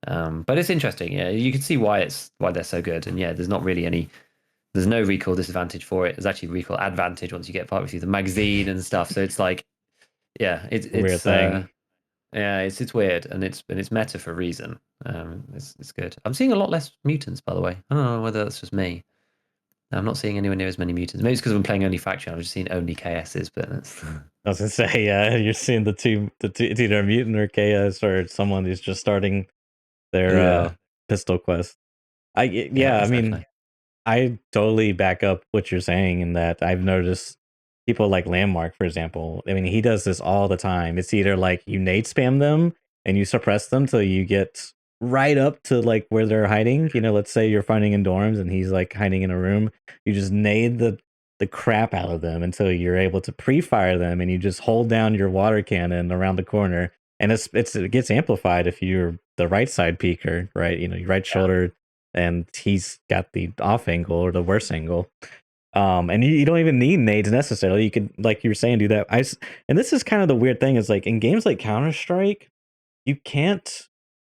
But it's interesting. Yeah, you can see why they're so good. And yeah, there's no recoil disadvantage for it. There's actually recoil advantage once you get partway through the magazine and stuff. So it's like, yeah, Weird thing. yeah, it's weird, and it's meta for a reason. It's good. I'm seeing a lot less mutants, by the way. I don't know whether that's just me. I'm not seeing anywhere near as many mutants. Maybe it's because I'm playing only faction. I'm just seeing only KSs, but that's I was gonna say, yeah, you're seeing the two, it's either a mutant or chaos or someone who's just starting their yeah, pistol quest. yeah, Yeah, I mean, exactly. I totally back up what you're saying in that I've noticed people like Landmark, for example. I mean, he does this all the time. It's either like you nade spam them and you suppress them till you get right up to like where they're hiding. Let's say you're fighting in dorms and he's like hiding in a room. You just nade the crap out of them until you're able to pre-fire them, and you just hold down your water cannon around the corner. And it gets amplified if you're the right side peeker, right? Your right shoulder, and he's got the off angle or the worst angle. And you don't even need nades necessarily. You could, like you were saying, do that. And this is kind of the weird thing is like in games like Counter Strike, you can't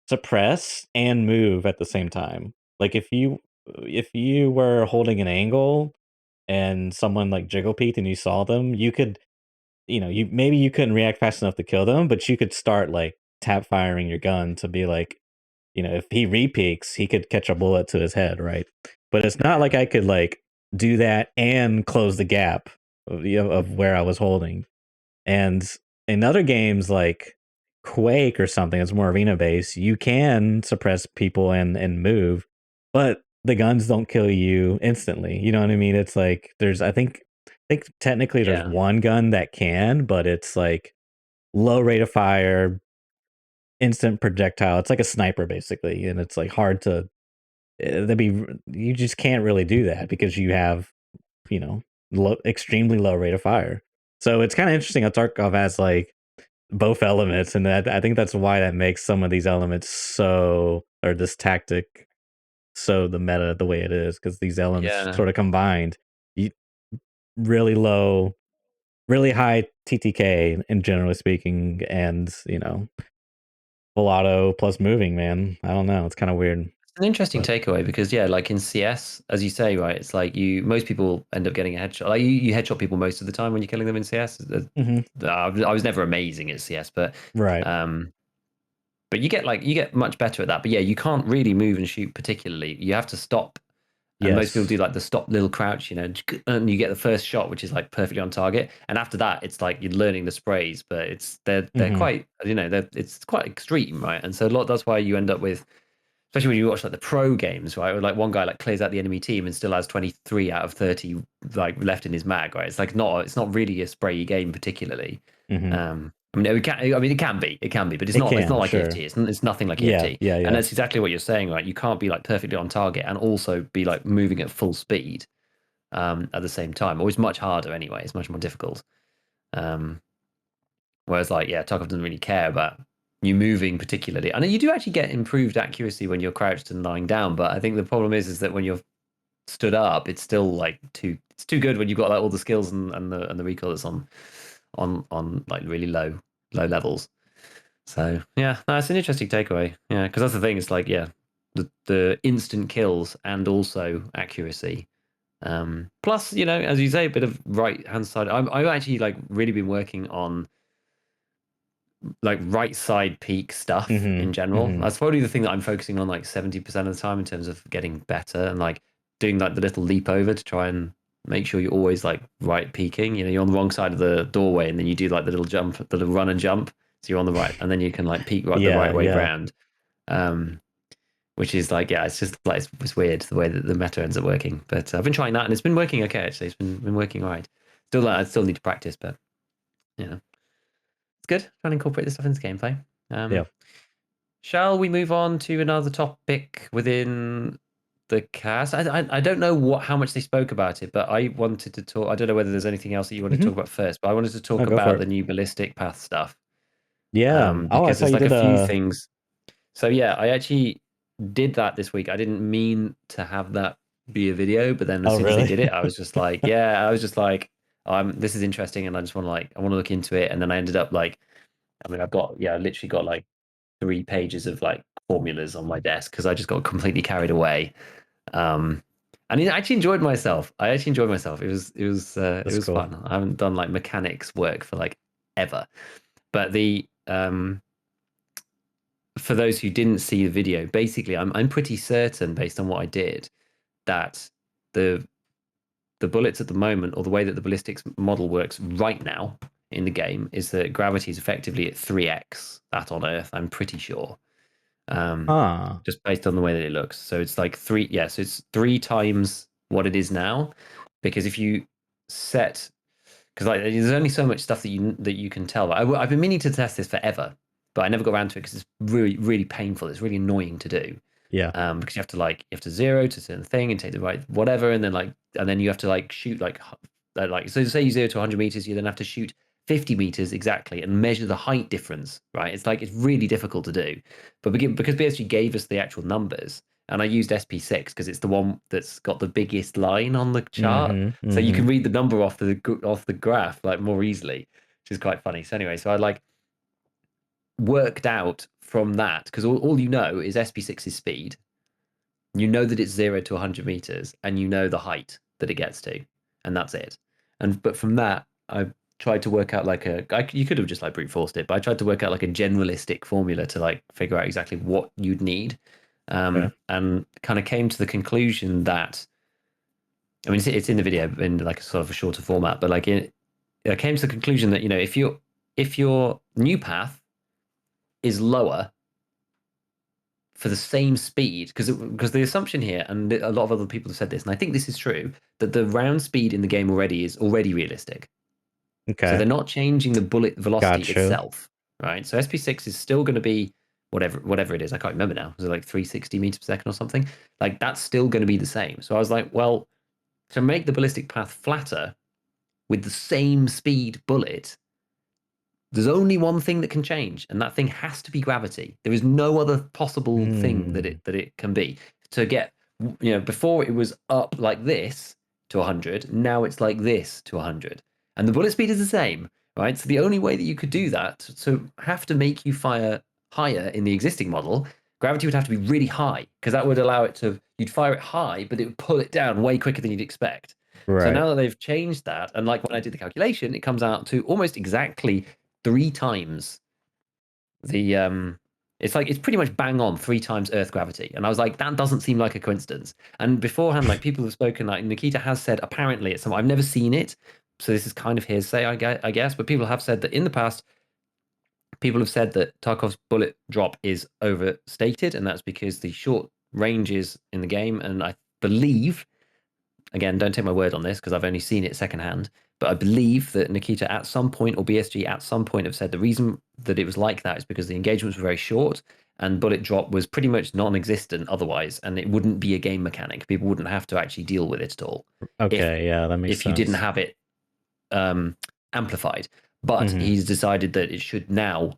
suppress and move at the same time. Like if you were holding an angle and someone like jiggle peeked and you saw them, you could, you couldn't react fast enough to kill them, but you could start like tap firing your gun to be like, if he repeaks, he could catch a bullet to his head, right? But it's not like I could like do that and close the gap of where I was holding. And in other games like Quake or something that's more arena based, you can suppress people and move, but the guns don't kill you instantly. You know what I mean? It's like I think technically there's Yeah, one gun that can, but it's like low rate of fire, instant projectile. It's like a sniper basically, and it's like hard to that'd be you just can't really do that because you have extremely low rate of fire. So it's kind of interesting how Tarkov has like both elements, and that I think that's why that makes some of these elements or this tactic so the meta the way it is, because these elements yeah. sort of combined. You, really low, really high TTK, in generally speaking, and full auto plus moving. Man, I don't know. It's kind of weird, It's an interesting but takeaway because yeah, like in CS, as you say, right, it's like most people end up getting a headshot. Like you headshot people most of the time when you're killing them in CS. mhm, I was never amazing at CS, right. um, but you get much better at that. But yeah, you can't really move and shoot particularly. You have to stop, and most people Yes. do like the stop little crouch, and you get the first shot, which is like perfectly on target. And after that, it's like you're learning the sprays, but they're Hmm. quite it's quite extreme, right? And so a lot that's why you end up with, especially when you watch like the pro games, right? Where like one guy like clears out the enemy team and still has 23 out of 30 like left in his mag, right? It's not really a sprayy game particularly. Hmm. I mean, it can be, but It it's not can, like sure. EFT. It's nothing like Yeah, EFT. yeah, And yeah. that's exactly what you're saying, right? You can't be like perfectly on target and also be like moving at full speed at the same time. Or it's much harder anyway. It's much more difficult. Um, Whereas, like, yeah, Tarkov doesn't really care about you moving particularly. And you do actually get improved accuracy when you're crouched and lying down. But I think the problem is that when you're stood up, it's still like it's too good when you've got like all the skills and the recoil that's on like really low levels. So yeah, no, it's an interesting takeaway. Yeah, because that's the thing. It's like yeah, the instant kills and also accuracy. Plus, as you say, a bit of right hand side. I've actually like really been working on like right side peak stuff Hmm. in general. Hmm. That's probably the thing that I'm focusing on like 70% of the time in terms of getting better and like doing like the little leap over to try and make sure you're always like right peaking. You're on the wrong side of the doorway and then you do like the little jump, the little run and jump. So you're on the right and then you can like peek right the Yeah, right way yeah. round. Um, which is like, yeah, it's just like it's weird the way that the meta ends up working. But I've been trying that, and it's been working okay. Actually, it's been working all right. Still, I still need to practice, but you know, it's good. Trying to incorporate this stuff into gameplay. Yeah. Shall we move on to another topic within the cast? I don't know how much they spoke about it, but I wanted to talk. I don't know whether there's anything else that you want to Hmm. talk about first, but I wanted to No, talk go for about it. the new ballistic path stuff. Yeah. Oh, I Because saw there's you like a did few a. things. So yeah, I actually did that this week. I didn't mean to have that be a video, but then as Oh, soon as they really? did it, I was just like, yeah, I was just like, this is interesting, and I just want to I want to look into it. And then I ended up like, I mean, I literally got like 3 pages of like formulas on my desk because I just got completely carried away. Um, and I actually enjoyed myself. I actually enjoyed myself. It That's was cool. fun. I haven't done like mechanics work for like ever. But the for those who didn't see the video, basically, I'm pretty certain based on what I did that the the bullets at the moment, or the way that the ballistics model works right now in the game, is that gravity is effectively at 3x that on Earth. I'm pretty sure, Huh. just based on the way that it looks. So it's like three. Yeah, so it's 3 times what it is now, because if you set because like there's only so much stuff that you can tell. I've been meaning to test this forever, but I never got around to it because it's really painful. It's really annoying to do. Yeah. Because you have to zero to a certain thing and take the right whatever, and then you have to like shoot like so say you 0 to 100 meters, you then have to shoot 50 meters exactly and measure the height difference, right? It's really difficult to do, but because BSG gave us the actual numbers, and I used SP6 because it's the one that's got the biggest line on the chart, Mm-hmm. so you Mm-hmm. can read the number off the graph like more easily, which is quite funny. So anyway, so I like worked out from that because all you know is SP6's speed. You know that it's 0 to 100 meters, and you know the height that it gets to, and that's it. But from that, I tried to work out you could have just like brute forced it, but I tried to work out like a generalistic formula to like figure out exactly what you'd need, Okay. and kind of came to the conclusion that, I mean, it's in the video in like a sort of a shorter format, but I came to the conclusion that if your new path is lower for the same speed, because the assumption here, and a lot of other people have said this, and I think this is true, that the round speed in the game already is already realistic. So Okay. they're not changing the bullet velocity Gotcha. itself, right? So SP6 is still going to be whatever it is. I can't remember now. Was it like 360 meters per second or something? Like that's still going to be the same. So I was like, well, to make the ballistic path flatter with the same speed bullet, there's only one thing that can change, and that thing has to be gravity. There is no other possible thing that Hmm. it can be. To get, before it was up like this to 100, now it's like this to 100, and the bullet speed is the same, right? So the only way that you could do that, to have to make you fire higher in the existing model, gravity would have to be really high, because that would allow it to, you'd fire it high, but it would pull it down way quicker than you'd expect. So Right. now that they've changed that, and like when I did the calculation, it comes out to almost exactly 3 times the it's pretty much bang on 3 times Earth gravity. And I was like, that doesn't seem like a coincidence. And beforehand, like people have spoken, like Nikita has said apparently it's something I've never seen it, so this is kind of hearsay, I guess. But people have said that in the past, people have said that Tarkov's bullet drop is overstated, and that's because the short ranges in the game, and I believe, again, don't take my word on this because I've only seen it secondhand, but I believe that Nikita at some point, or BSG at some point, have said the reason that it was like that is because the engagements were very short and bullet drop was pretty much non-existent otherwise, and it wouldn't be a game mechanic. People wouldn't have to actually deal with it at all if Okay. Yeah, that makes if you didn't sense. have it amplified. But Mm-hmm. he's decided that it should now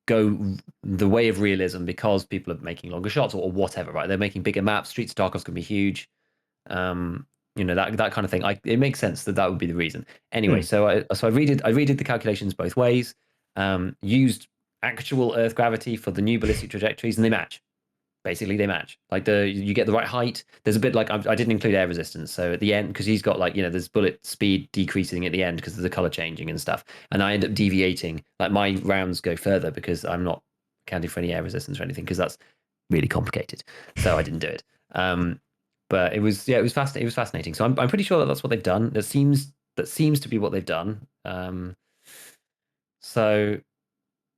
go the way of realism because people are making longer shots or whatever, right? They're making bigger maps. Streets of Tarkov's going to be huge. um that kind of thing. It makes sense that would be the reason. Anyway, Hmm. so I redid the calculations both ways, used actual Earth gravity for the new ballistic trajectories, and they match. Basically they match. Like you get the right height. There's a bit like I didn't include air resistance, so at the end, because he's got like, there's bullet speed decreasing at the end because of the color changing and stuff, and I end up deviating, like my rounds go further because I'm not counting for any air resistance or anything, because that's really complicated, so I didn't do it. But it was fascinating. It was fascinating. So I'm pretty sure that that's what they've done. That seems to be what they've done. So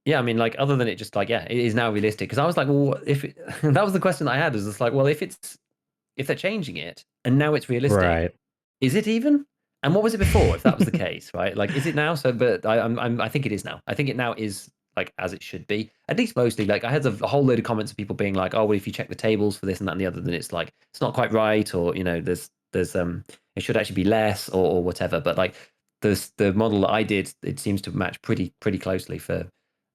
yeah, I mean, like, other than it just like, yeah, it is now realistic. Because I was like, well, if it, that was the question I had, is just like, well, if they're changing it and now it's realistic, Right. is it even? And what was it before? If that was the case, right? Like, is it now? So, but I think it is now. I think it now is like as it should be. At least mostly. Like, I had a whole load of comments of people being like, "Oh, well, if you check the tables for this and that and the other, then it's like it's not quite right, or there's it should actually be less, or whatever." But like, the model that I did, it seems to match pretty closely for,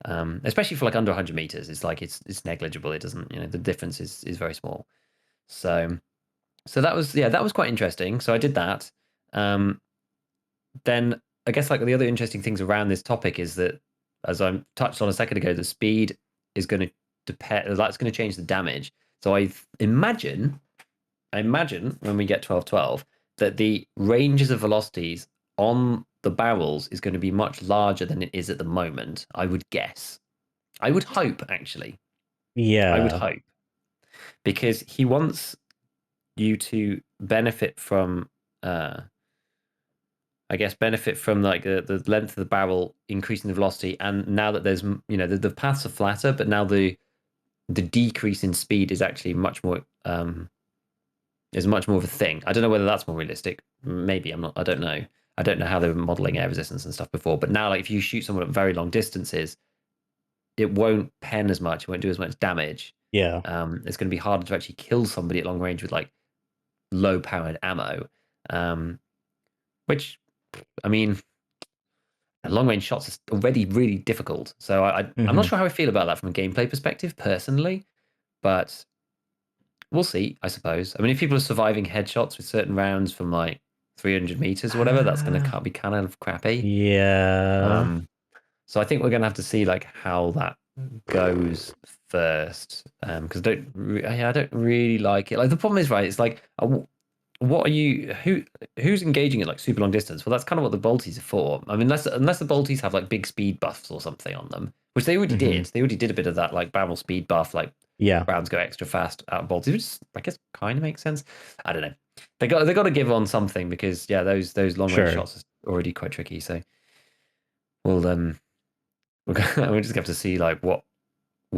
especially for like under 100 meters. It's like it's negligible. It doesn't, the difference is very small. So that was quite interesting. So I did that. Um, then I guess like the other interesting things around this topic is that, as I touched on a second ago, the speed is going to depend. That's going to change the damage. So I imagine when we get 12-12 that the ranges of velocities on the barrels is going to be much larger than it is at the moment. I would guess. I would hope, actually. I would Yeah. hope, because he wants you to benefit from I guess benefit from like the length of the barrel increasing the velocity, and now that there's the paths are flatter, but now the decrease in speed is actually much more of a thing. I don't know whether that's more realistic. Maybe I'm not. I don't know. I don't know how they were modeling air resistance and stuff before, but now like if you shoot someone at very long distances, it won't pen as much. It won't do as much damage. Yeah. It's going to be harder to actually kill somebody at long range with like low powered ammo. Which I mean, long range shots is already really difficult. So I'm not Hmm. sure how I feel about that from a gameplay perspective personally, but we'll see, I suppose. I mean, if people are surviving headshots with certain rounds from like 300 meters or whatever, that's going to be kind of crappy. Yeah. Um, so I think we're going to have to see like how that goes first, because I don't really like it. Like the problem is, right, it's like what are you who's engaging at like super long distance? Well, that's kind of what the bolties are for. I mean, unless the bolties have like big speed buffs or something on them, which they already Hmm. did. They already did a bit of that like barrel speed buff, like Yeah. rounds go extra fast out of bolties, which I guess kind of makes sense. I don't know. They got to give on something, because yeah, those long range Sure. shots are already quite tricky. So we'll we'll just have to see like what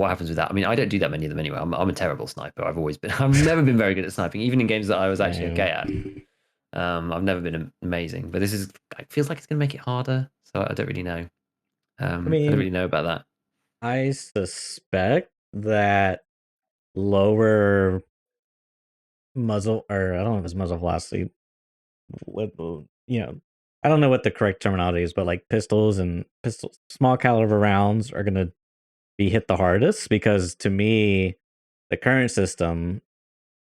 happens with that. I mean, I don't do that many of them anyway. I'm a terrible sniper. I've never been very good at sniping, even in games that I was actually okay Same. at. I've never been amazing, but this it feels like it's going to make it harder. So I don't really know. I I don't mean, really know about that. I suspect that lower muzzle, or I don't know if it's muzzle velocity, what I don't know what the correct terminology is, but like small caliber rounds are gonna be hit the hardest, because to me, the current system,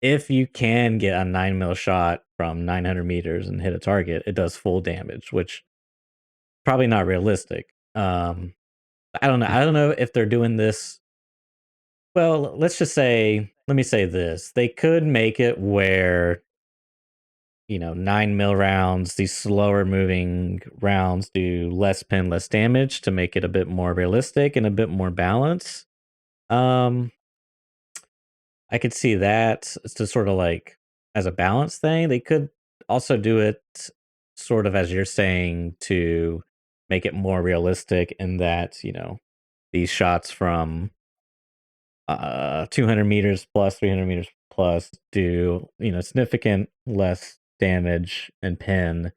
if you can get a 9 mil shot from 900 meters and hit a target, it does full damage, which probably not realistic. I don't know. I don't know if they're doing this. Well, let me say this. They could make it where, 9 mil rounds, these slower moving rounds do less pen, less damage to make it a bit more realistic and a bit more balanced. Um, I could see that to sort of like as a balance thing. They could also do it sort of as you're saying, to make it more realistic in that, these shots from 200 meters plus 300 meters plus do, significant less damage and pin.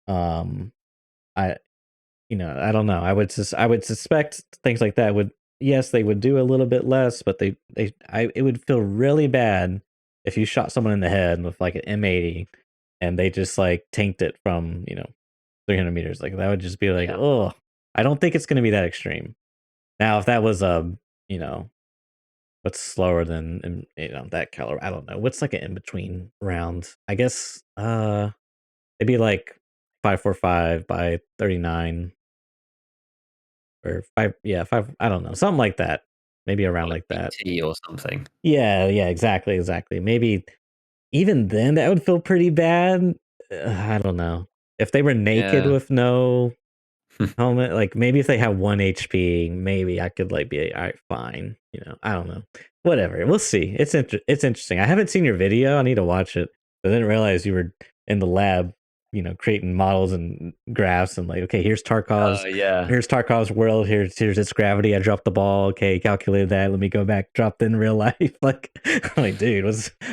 um I I don't know. I would suspect things like that would, yes, they would do a little bit less, but it would feel really bad if you shot someone in the head with like an M80 and they just like tanked it from, 300 meters. Like that would just be like, Yeah, oh, I don't think it's going to be that extreme. Now, if that was you know, what's slower than that caliber, I don't know. What's like an in between round? I guess it'd be like 545 by 39, or 5, yeah, 5, I don't know, something like that. Maybe or around like like that. BT or something. Yeah, yeah, exactly, exactly. Maybe even then that would feel pretty bad. I don't know. If they were naked Yeah, with no helmet, like maybe if they have 1 HP, maybe I could like be all right, fine. I don't know. Whatever. We'll see. It's interesting. I haven't seen your video. I need to watch it. I didn't realize you were in the lab. creating models and graphs and like, okay, Yeah. here's Tarkov's world, here's its gravity. I dropped the ball. Okay, calculated that. Let me go back, dropped in real life. Like, I'm like, dude,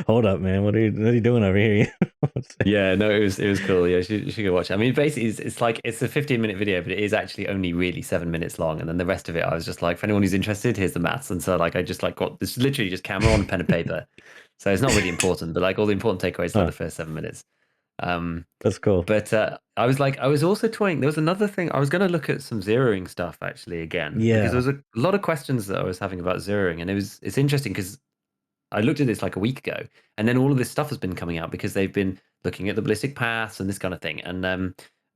hold up, man? What are you doing over here? Yeah, no, it was cool. Yeah, you should go watch it. I mean, basically, it's like it's a 15-minute video, but it is actually only really 7 minutes long. And then the rest of it, I was just like, for anyone who's interested, here's the maths. And so, like, I just like got this literally just camera on pen and paper. So it's not really important, but like all the important takeaways, like Huh, the first 7 minutes. Um, that's cool. but I was also toying. There was another thing. I was going to look at some zeroing stuff actually again because there Yeah, was a lot of questions that I was having about zeroing, and it's interesting because I looked at this like a week ago, and then all of this stuff has been coming out because they've been looking at the ballistic paths and this kind of thing. And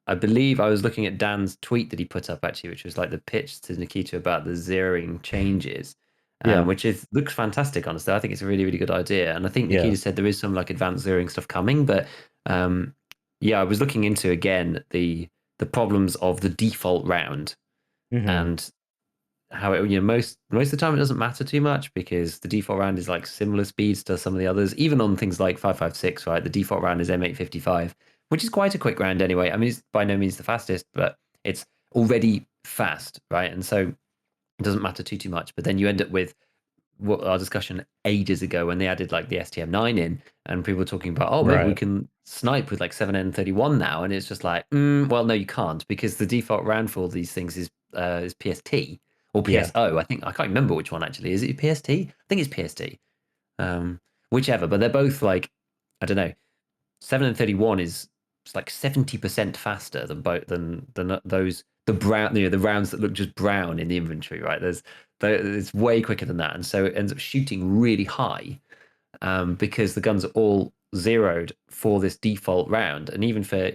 I believe I was looking at Dan's tweet that he put up actually, which was like the pitch to Nikita about the zeroing changes, yeah, which is looks fantastic. Honestly, I think it's a really really good idea. And I think yeah. Nikita said there is some like advanced zeroing stuff coming, but um, yeah, I was looking into again the problems of the default round Hmm. and how it most of the time it doesn't matter too much because the default round is like similar speeds to some of the others. Even on things like 5.56, right? The default round is M855, which is quite a quick round anyway. I mean, it's by no means the fastest, but it's already fast, right? And so it doesn't matter too much. But then you end up with what our discussion ages ago when they added like the STM9 in, and people were talking about, oh, maybe we Right. can snipe with like 7N31 now, and it's just like, well, no, you can't because the default round for all these things is PST or Yeah. PSO. I think I can't remember which one actually. Is it PST? I think it's PST. Um, whichever, but they're both like, I don't know. 7N31 is it's like 70% faster than both than those the brown the rounds that look just brown in the inventory, right? It's way quicker than that, and so it ends up shooting really high because the guns are all zeroed for this default round, and even for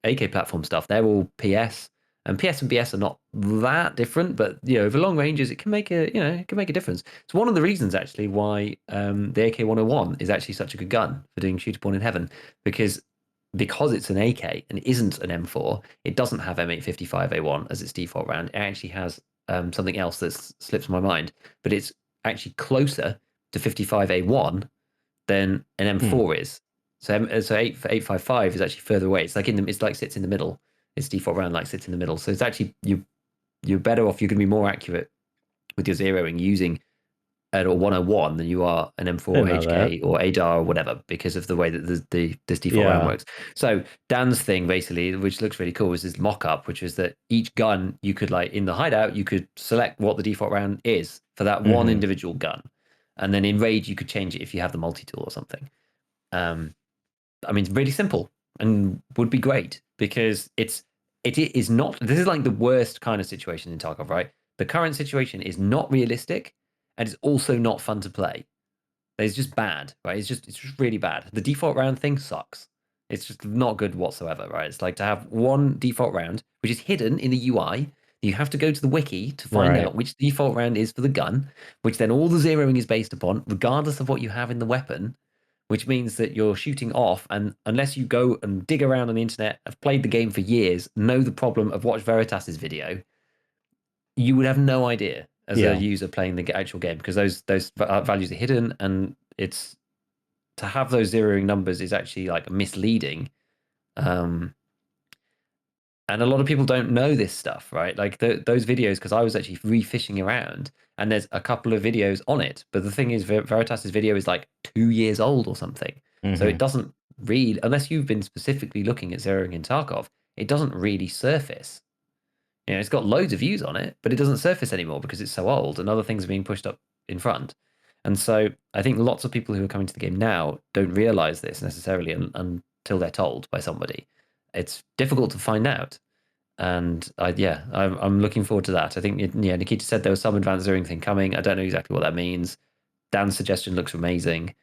AK platform stuff, they're all PS, and PS and BS are not that different, but over long ranges, it can make a difference. It's one of the reasons actually why the AK-101 is actually such a good gun for doing shooter porn in heaven because it's an AK and isn't an M4. It doesn't have M855A1 as its default round. It actually has something else that slips my mind, but it's actually closer to 55A1 than an Hmm. M4 is. So 855 is actually further away. It's like it's like sits in the middle. Its default round like sits in the middle. So it's actually you're better off. You're going to be more accurate with your zeroing using or 101 than you are an I M4 didn't know that. HK or ADAR or whatever because of the way that this default round Yeah. works. So Dan's thing basically, which looks really cool, is this mock-up, which is that each gun you could like in the hideout, you could select what the default round is for that one Hmm. individual gun. And then in Rage, you could change it if you have the multi-tool or something. Um, I mean, it's really simple and would be great because it is not. This is like the worst kind of situation in Tarkov, right? The current situation is not realistic, and it's also not fun to play. It's just bad, right? It's just really bad. The default round thing sucks. It's just not good whatsoever, right? It's like to have one default round which is hidden in the UI. You have to go to the wiki to find Right. out which default round is for the gun, which then all the zeroing is based upon, regardless of what you have in the weapon, which means that you're shooting off. And unless you go and dig around on the internet, have played the game for years, know the problem of watch Veritas's video, you would have no idea as a Yeah. user playing the actual game because those values are hidden, and it's to have those zeroing numbers is actually like misleading. Um, and a lot of people don't know this stuff, right? Like those videos, because I was actually refishing around, and there's a couple of videos on it. But the thing is, Veritas's video is like 2 years old or something, so it Hmm. doesn't read unless you've been specifically looking at zeroing in Tarkov. It doesn't really surface. It's got loads of views on it, but it doesn't surface anymore because it's so old and other things are being pushed up in front. And so I think lots of people who are coming to the game now don't realize this necessarily until they're told by somebody. It's difficult to find out. And I'm looking forward to that. I think, yeah, Nikita said there was some advanced zeroing thing coming. I don't know exactly what that means. Dan's suggestion looks amazing.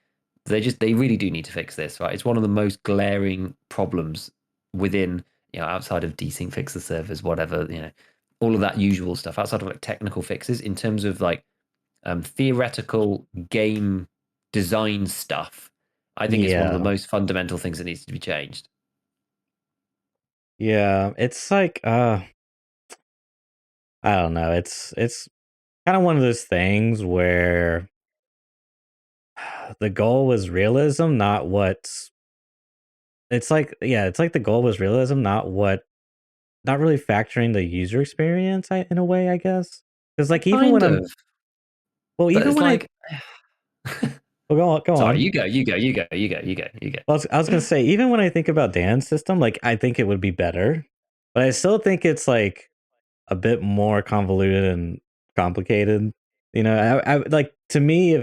They really do need to fix this, right? It's one of the most glaring problems within, outside of desync fix the servers, whatever, all of that usual stuff, outside of like technical fixes, in terms of like theoretical game design stuff. I think it's one of the Yeah. most fundamental things that needs to be changed. Yeah. It's like I don't know. It's kind of one of those things where the goal was realism, not what it's like it's like the goal was realism, not really factoring the user experience in a way, I guess. Because like even when Kind I'm of, but even it's when I like, well, go sorry, on. you go. I was gonna say, even when I think about Dan's system, like I think it would be better, but I still think it's like a bit more convoluted and complicated. You know, I like to me,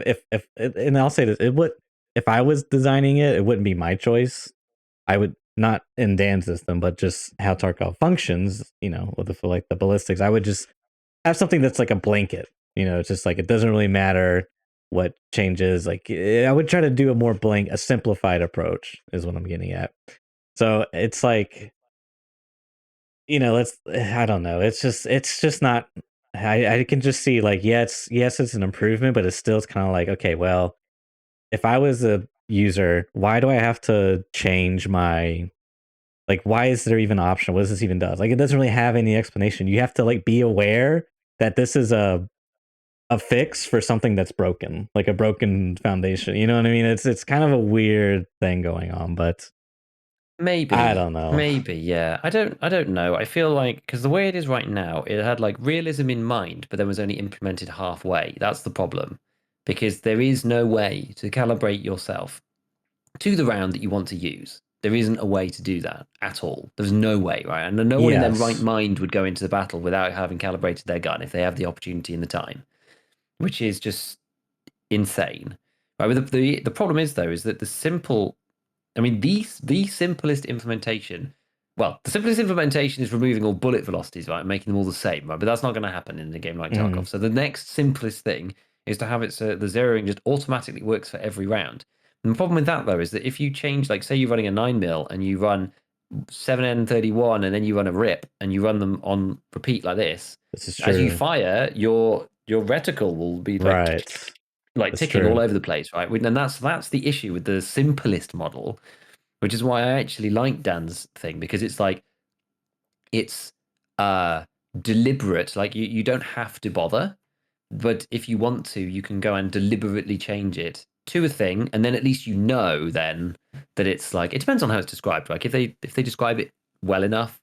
and I'll say this, it would if I was designing it, it wouldn't be my choice. I would not in Dan's system, but just how Tarkov functions. You know, with the like the ballistics, I would just have something that's like a blanket. You know, it's just like it doesn't really matter what changes. Like I would try to do a more a simplified approach is what I'm getting at. So it's like let's I don't know. It's just not. I can just see like yes it's an improvement, but it's kind of like okay, well if I was a user, why do I have to change my like why is there even an option? What does this even does? Like it doesn't really have any explanation. You have to like be aware that this is a fix for something that's broken, like a broken foundation. You know what I mean? It's kind of a weird thing going on, but I Maybe, don't know. maybe, yeah. I don't know. I feel like because the way it is right now, it had like realism in mind, but then was only implemented halfway. That's the problem, because there is no way to calibrate yourself to the round that you want to use. There isn't a way to do that at all. There's no way, right? And no one in their right Yes. mind would go into the battle without having calibrated their gun if they have the opportunity and the time, which is just insane. Right? But the problem is though is that the simple I mean, the simplest implementation. Well, the simplest implementation is removing all bullet velocities, right, and making them all the same, right? But that's not going to happen in a game like Mhm. Tarkov. So the next simplest thing is to have it so the zeroing just automatically works for every round. And the problem with that though is that if you change, like, say you're running a 9mm and you run 7N31 and then you run a rip and you run them on repeat like this, This is as you true. fire, your reticle will be Right. like That's ticking all true. over the place, right? And that's the issue with the simplest model, which is why I actually like Dan's thing because it's like it's uh deliberate. Like you don't have to bother, but if you want to, you can go and deliberately change it to a thing, and then at least you know then that it's like it depends on how it's described. Like if they describe it well enough,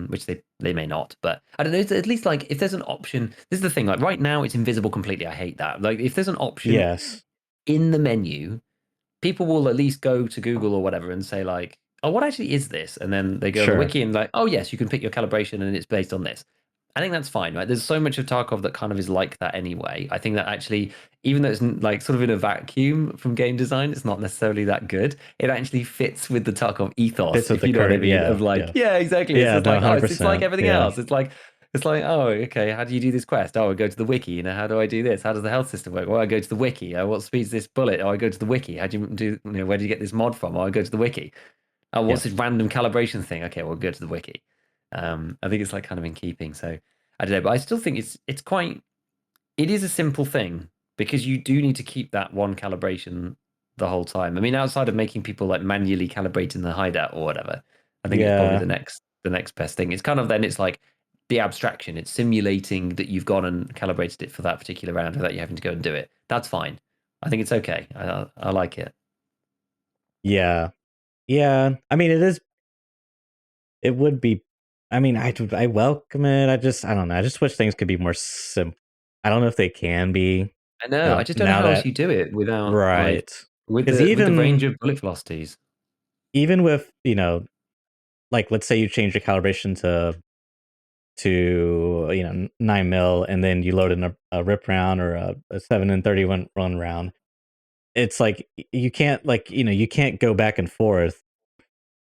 which they may not, but I don't know. It's at least like if there's an option. This is the thing. Like right now, it's invisible completely. I hate that. Like if there's an option Yes. in the menu, people will at least go to Google or whatever and say like, "Oh, what actually is this?" And then they go on the Sure. wiki and like, "Oh, yes, you can pick your calibration and it's based on this." I think that's fine, right? There's so much of Tarkov that kind of is like that anyway. I think that actually, even though it's like sort of in a vacuum from game design, it's not necessarily that good. It actually fits with the Tarkov ethos, Fits with if the you know what I current mean. Of like, yeah. yeah, exactly. It's Yeah, just no, like, oh, it's like 100%. everything Yeah. else. It's like, oh, okay. How do you do this quest? Oh, I go to the wiki. How do I do this? How does the health system work? Well, I go to the wiki. What speed's this bullet? Oh, I go to the wiki. How do you do? Where do you get this mod from? Oh, I go to the wiki. Oh, what's Yep. this random calibration thing? Okay, well, go to the wiki. I think it's like kind of in keeping. So I don't know, but I still think it's quite. It is a simple thing because you do need to keep that one calibration the whole time. I mean, outside of making people like manually calibrating the hideout or whatever, I think it's probably Yeah. the next best thing. It's kind of then it's like the abstraction. It's simulating that you've gone and calibrated it for that particular round without you having to go and do it. That's fine. I think it's okay. I like it. Yeah. Yeah. I mean, it would be I mean, I welcome it. I don't know. I just wish things could be more simple. I don't know if they can be I know. I just don't know now how else that you do it without like right. with Cuz the range of bullet velocities. even with, like let's say you change your calibration to 9 mil and then you load in a rip round or a 7 and 31 run round. It's like you can't you can't go back and forth.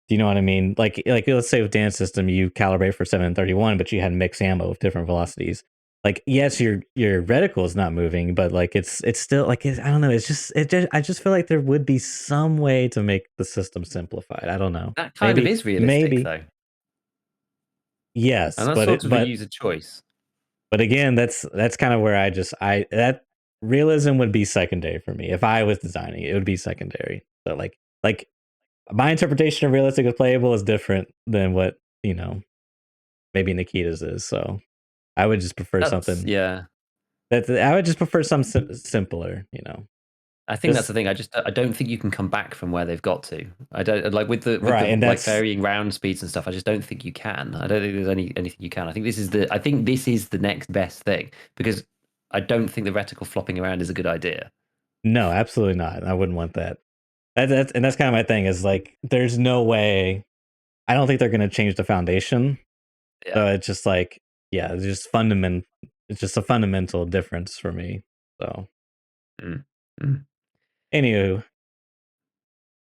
Do you know what I mean? Like let's say with dance system, you calibrate for 7 and 31, but you had mixed ammo with different velocities. Like yes, your reticle is not moving, but like it's still like I don't know. I just feel like there would be some way to make the system simplified. I don't know. That kind of Maybe is realistic maybe though. And yes, that's sort of a user choice. but again, that's kind of where I that realism would be secondary for me if I was designing it. It would be secondary. So like my interpretation of realistic as playable is different than what maybe Nikita's is. So I would just prefer That's something yeah. I would just prefer some simpler. I think that's Just the thing. I don't think you can come back from where they've got to. I don't like with right, the and like that's varying round speeds and stuff. I just don't think you can. I don't think there's anything you can. I think this is the next best thing because I don't think the reticle flopping around is a good idea. no, absolutely not. I wouldn't want that. That's kind of my thing. Is like, there's no way. I don't think they're going to change the foundation. Yeah. So it's just like, yeah, it's just fundament. It's just a fundamental difference for me. So, Mm. Mm. anywho,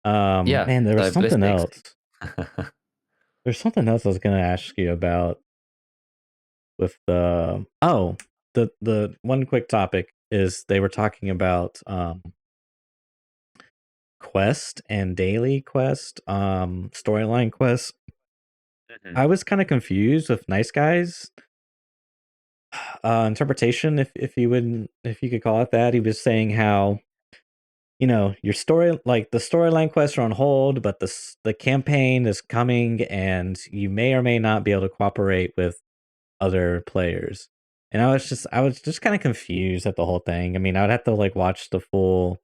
Yeah. man, there was So something ballistics. else. There's something else I was going to ask you about with the one quick topic is they were talking about quest and daily quest, storyline quest. Mhm. I was kind of confused with Nice Guys interpretation, if you could call it that. He was saying how, your story, like the storyline quests are on hold, but the campaign is coming, and you may or may not be able to cooperate with other players. And I was just kind of confused at the whole thing. I mean, I would have to like watch the full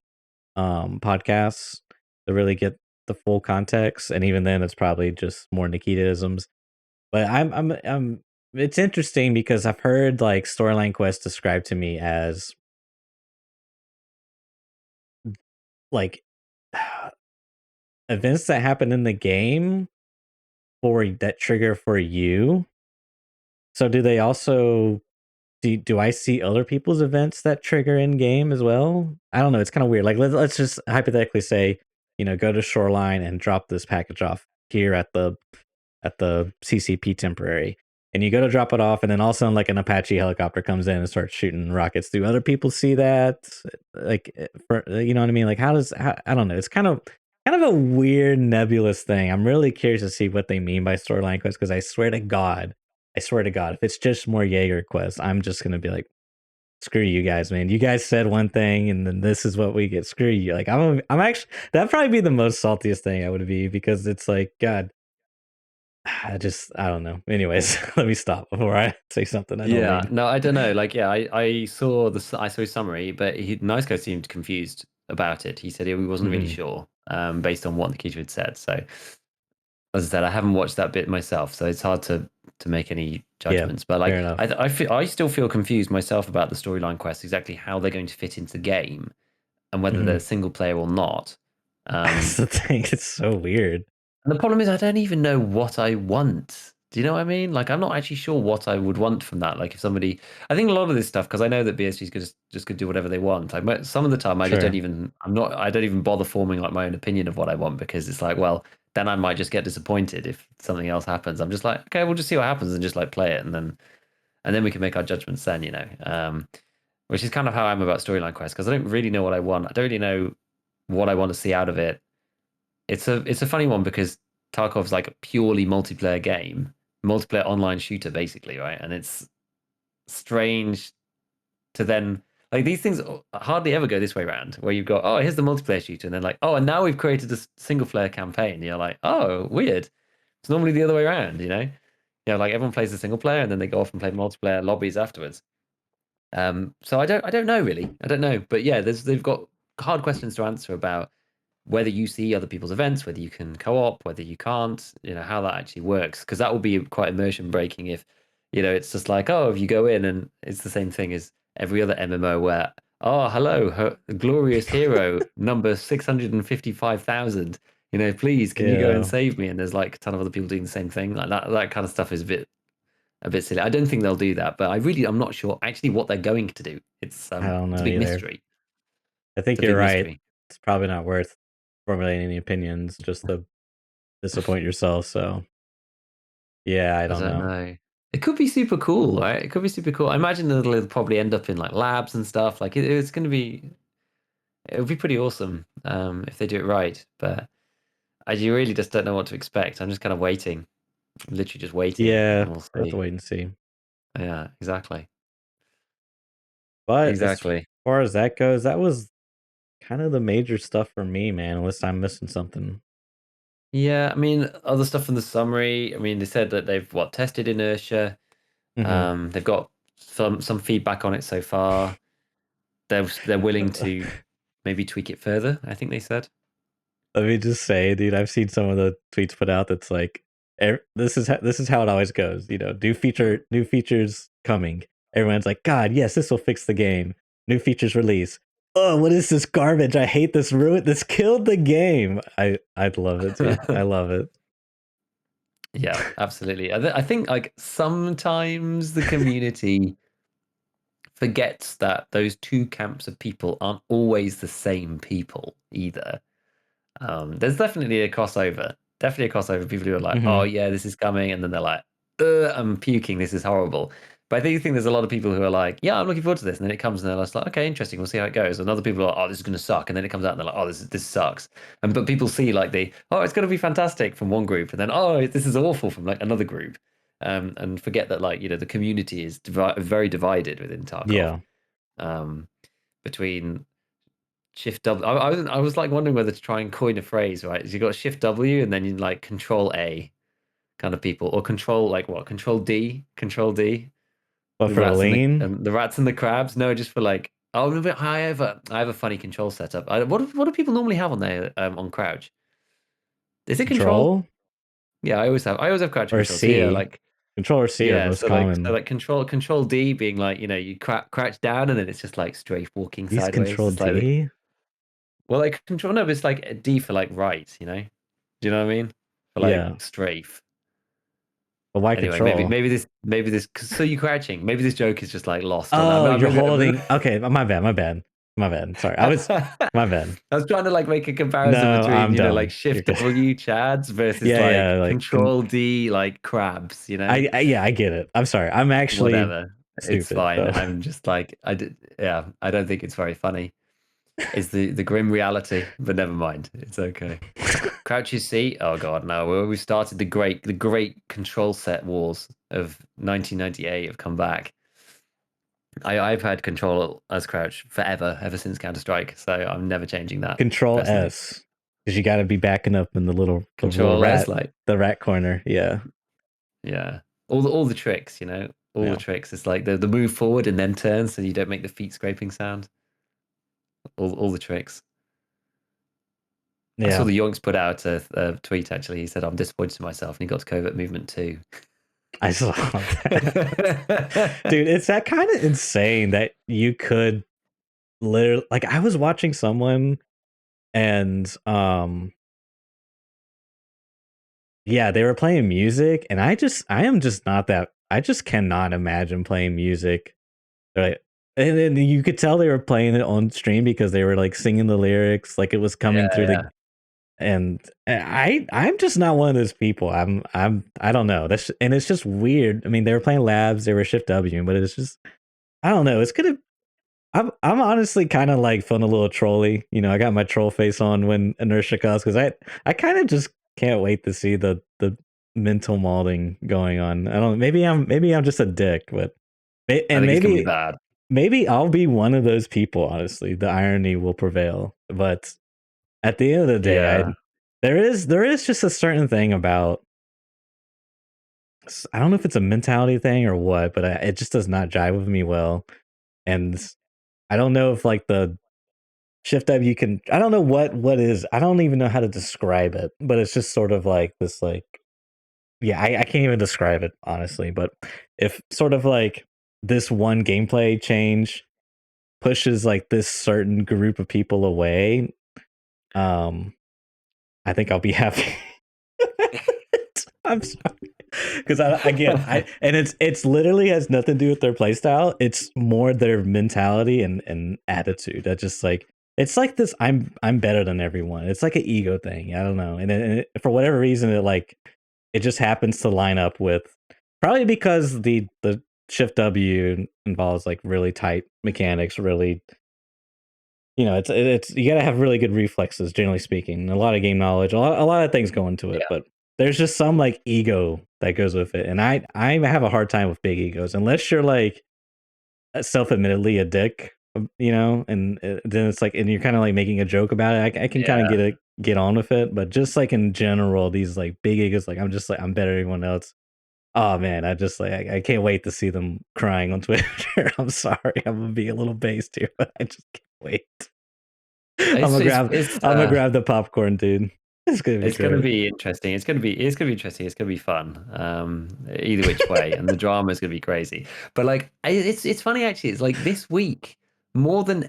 podcasts to really get the full context, and even then, it's probably just more Nikitaisms. But it's interesting because I've heard like storyline quests described to me as like events that happen in the game for that trigger for you. So do they also do I see other people's events that trigger in game as well? I don't know. It's kind of weird. Like let's just hypothetically say, go to Shoreline and drop this package off here at the CCP temporary. And you go to drop it off, and then all of a sudden, like an Apache helicopter comes in and starts shooting rockets. Do other people see that? Like, you know what I mean? Like, I don't know. It's kind of a weird, nebulous thing. I'm really curious to see what they mean by storyline quests because I swear to God, if it's just more Jaeger quests, I'm just gonna be like, screw you guys, man. You guys said one thing, and then this is what we get. Screw you. Like, I'm actually that'd probably be the most saltiest thing I would be because it's like, God, I don't know. Anyways, let me stop before I say something I don't Yeah, mean. no, I don't know. Like, yeah, I saw his summary, but Nice Guy seemed confused about it. He said he wasn't really Hmm. sure, based on what Nikita had said. So, as I said, I haven't watched that bit myself, so it's hard to make any Yeah, judgments. But fair like, enough. I still feel confused myself about the storyline quests, exactly how they're going to fit into the game and whether Hmm. they're single player or not. That's the thing. It's so weird. And the problem is, I don't even know what I want. Do you know what I mean? Like, I'm not actually sure what I would want from that. Like, if somebody, I think a lot of this stuff, because I know that BSG is just gonna do whatever they want. Like, some of the time, I just don't Sure. even, I don't even bother forming like my own opinion of what I want because it's like, well, then I might just get disappointed if something else happens. I'm just like, okay, we'll just see what happens and just like play it, and then we can make our judgments then, which is kind of how I'm about storyline quests because I don't really know what I want. I don't really know what I want to see out of it. It's a funny one because Tarkov's like a purely multiplayer game, multiplayer online shooter basically, right? And it's strange to then like these things hardly ever go this way around, where you've got, oh, here's the multiplayer shooter, and then like, oh, and now we've created a single player campaign. You're like, oh, weird. It's normally the other way around. Like everyone plays the single player and then they go off and play multiplayer lobbies afterwards. So I don't know really. I don't know, but yeah, they've got hard questions to answer about whether you see other people's events, whether you can co-op, whether you can't, how that actually works. Because that will be quite immersion breaking if, it's just like, oh, if you go in and it's the same thing as every other MMO where, oh, hello, glorious hero number 655,000. Please, can you go and Yeah, save me? And there's like a ton of other people doing the same thing. Like that kind of stuff is a bit silly. I don't think they'll do that, but I'm not sure actually what they're going to do. I don't It's a know big either. mystery. I It's think a you're big right. mystery. It's probably not worth formulating any opinions just to disappoint yourself. So yeah, I I don't don't know. know. It could be super cool, right? It could be super cool. I imagine it'll probably end up in like labs and stuff. Like it's going to be, it would be pretty awesome if they do it right. But you really just don't know what to expect. I'm just kind of waiting, literally just waiting, Yeah, and we'll we'll have to see. wait and see. Yeah, exactly, But as exactly. far as that goes, that was kind of the major stuff for me, man. Unless I'm missing something. Yeah, I mean, other stuff in the summary. I mean, they said that they've tested Inertia. Hmm. They've got some feedback on it so far. They're willing to. maybe tweak it further, I think they said. Let me just say, dude, I've seen some of the tweets put out that's like, this is how it always goes. You know, new features coming. Everyone's like, God, yes, this will fix the game. New features release. Oh, what is this garbage? I hate this. This killed the game. I love it, dude. I love it. Yeah, absolutely. I think like sometimes the community forgets that those two camps of people aren't always the same people either. There's definitely a crossover. Definitely a crossover. People who are like, "Oh Mhm. yeah, this is coming," and then they're like, "I'm puking. This is horrible." But I think there's a lot of people who are like, "Yeah, I'm looking forward to this," and then it comes and they're just like, "Okay, interesting. We'll see how it goes." And other people are like, "Oh, this is going to suck," and then it comes out and they're like, "Oh, this sucks." And but people see like "Oh, it's going to be fantastic" from one group, and then "Oh, this is awful" from like another group, and forget that like the community is very divided within Tarkov. Yeah. Um, between Shift W. I was like wondering whether to try and coin a phrase, right? You got Shift W and then you like Control A kind of people, or Control like what? Control D, Control D. But The for rats and lean, the rats and the crabs. No, just for like. Oh, but I have a funny control setup. What do people normally have on there on Crouch? Is it Control? control Yeah, I always have Crouch or control. So yeah, C. like Control or C are yeah, most so common. like Control D being like you crouch down and then it's just like strafe walking These sideways. control It's like D. well, like control, no, but it's like a D for like right, Do you know what I mean? For like Yeah. strafe. But why Anyway, maybe control? maybe this. So you crouching. Maybe this joke is just like lost on. Oh, you're Maybe. holding. Okay, my bad. Sorry, I my bad. was trying to like make a comparison No, between I'm like dumb. You're Shift good. W Chads versus Yeah, yeah. like Like, Control D like crabs. yeah, I get it. I'm sorry. I'm actually Whatever. It's stupid. fine. So I'm just like I did. Yeah, I don't think it's very funny. It's the grim reality, but never mind. It's okay. Crouch's Seat. Oh god, no. We started the great control set wars of 1998 have come back. I've had control as Crouch forever, ever since Counter Strike. So I'm never changing that control personally. S because you got to be backing up in the little Control as rat, like the rat corner. Yeah, yeah, all the tricks, all the yeah, tricks. It's like the move forward and then turn, so you don't make the feet scraping sound. All the tricks. I saw yeah. the Yoinks put out a tweet actually. He said, "I'm disappointed in myself," and he got to covert movement too. I saw that, dude. It's that kind of insane that you could literally like. I was watching someone and yeah, they were playing music, and I am just not that. I just cannot imagine playing music. Right. And then you could tell they were playing it on stream because they were like singing the lyrics, like it was coming Yeah, through yeah. the. And I'm just not one of those people. I don't know. And it's just weird. I mean, they were playing labs, they were shift W, but it's just I don't know. It's gonna. I'm honestly kind of like feeling a little trolly. You know, I got my troll face on when Inertia comes because I kind of just can't wait to see the mental molding going on. I don't. Maybe I'm just a dick, but I and think it's gonna be bad. maybe I'll be one of those people. Honestly, the irony will prevail. But at the end of the day, Yeah, there is just a certain thing about I don't know if it's a mentality thing or what, but it just does not jive with me well. And I don't know if like the shift up you can I don't know what is I don't even know how to describe it, but it's just sort of like this like yeah, I can't even describe it honestly, but if sort of like this one gameplay change pushes like this certain group of people away, um I think I'll be happy. I'm sorry. Because again, I and it's literally has nothing to do with their playstyle. It's more their mentality and attitude. That just like it's like this. I'm better than everyone. It's like an ego thing. I don't know. For whatever reason, it just happens to line up with probably because the shift W involves like really tight mechanics. Really, it's you got to have really good reflexes. Generally speaking, a lot of game knowledge. A lot of things go into it, yeah. but there's just some like ego that goes with it, and I have a hard time with big egos unless you're like self-admittedly a dick, and then it's like, and you're kind of like making a joke about it. I can kind of Yeah. get on with it, but just like in general, these like big egos, like I'm just like I'm better than everyone else. Oh man, I just like I can't wait to see them crying on Twitter. I'm sorry, I'm gonna be a little based here, but I just can't wait. It's I'm gonna grab the popcorn, dude. It's gonna be it's going to great. be interesting. It's going to be interesting. It's going to be fun. Either which way, and the drama is going to be crazy. But like, it's funny actually. It's like this week more than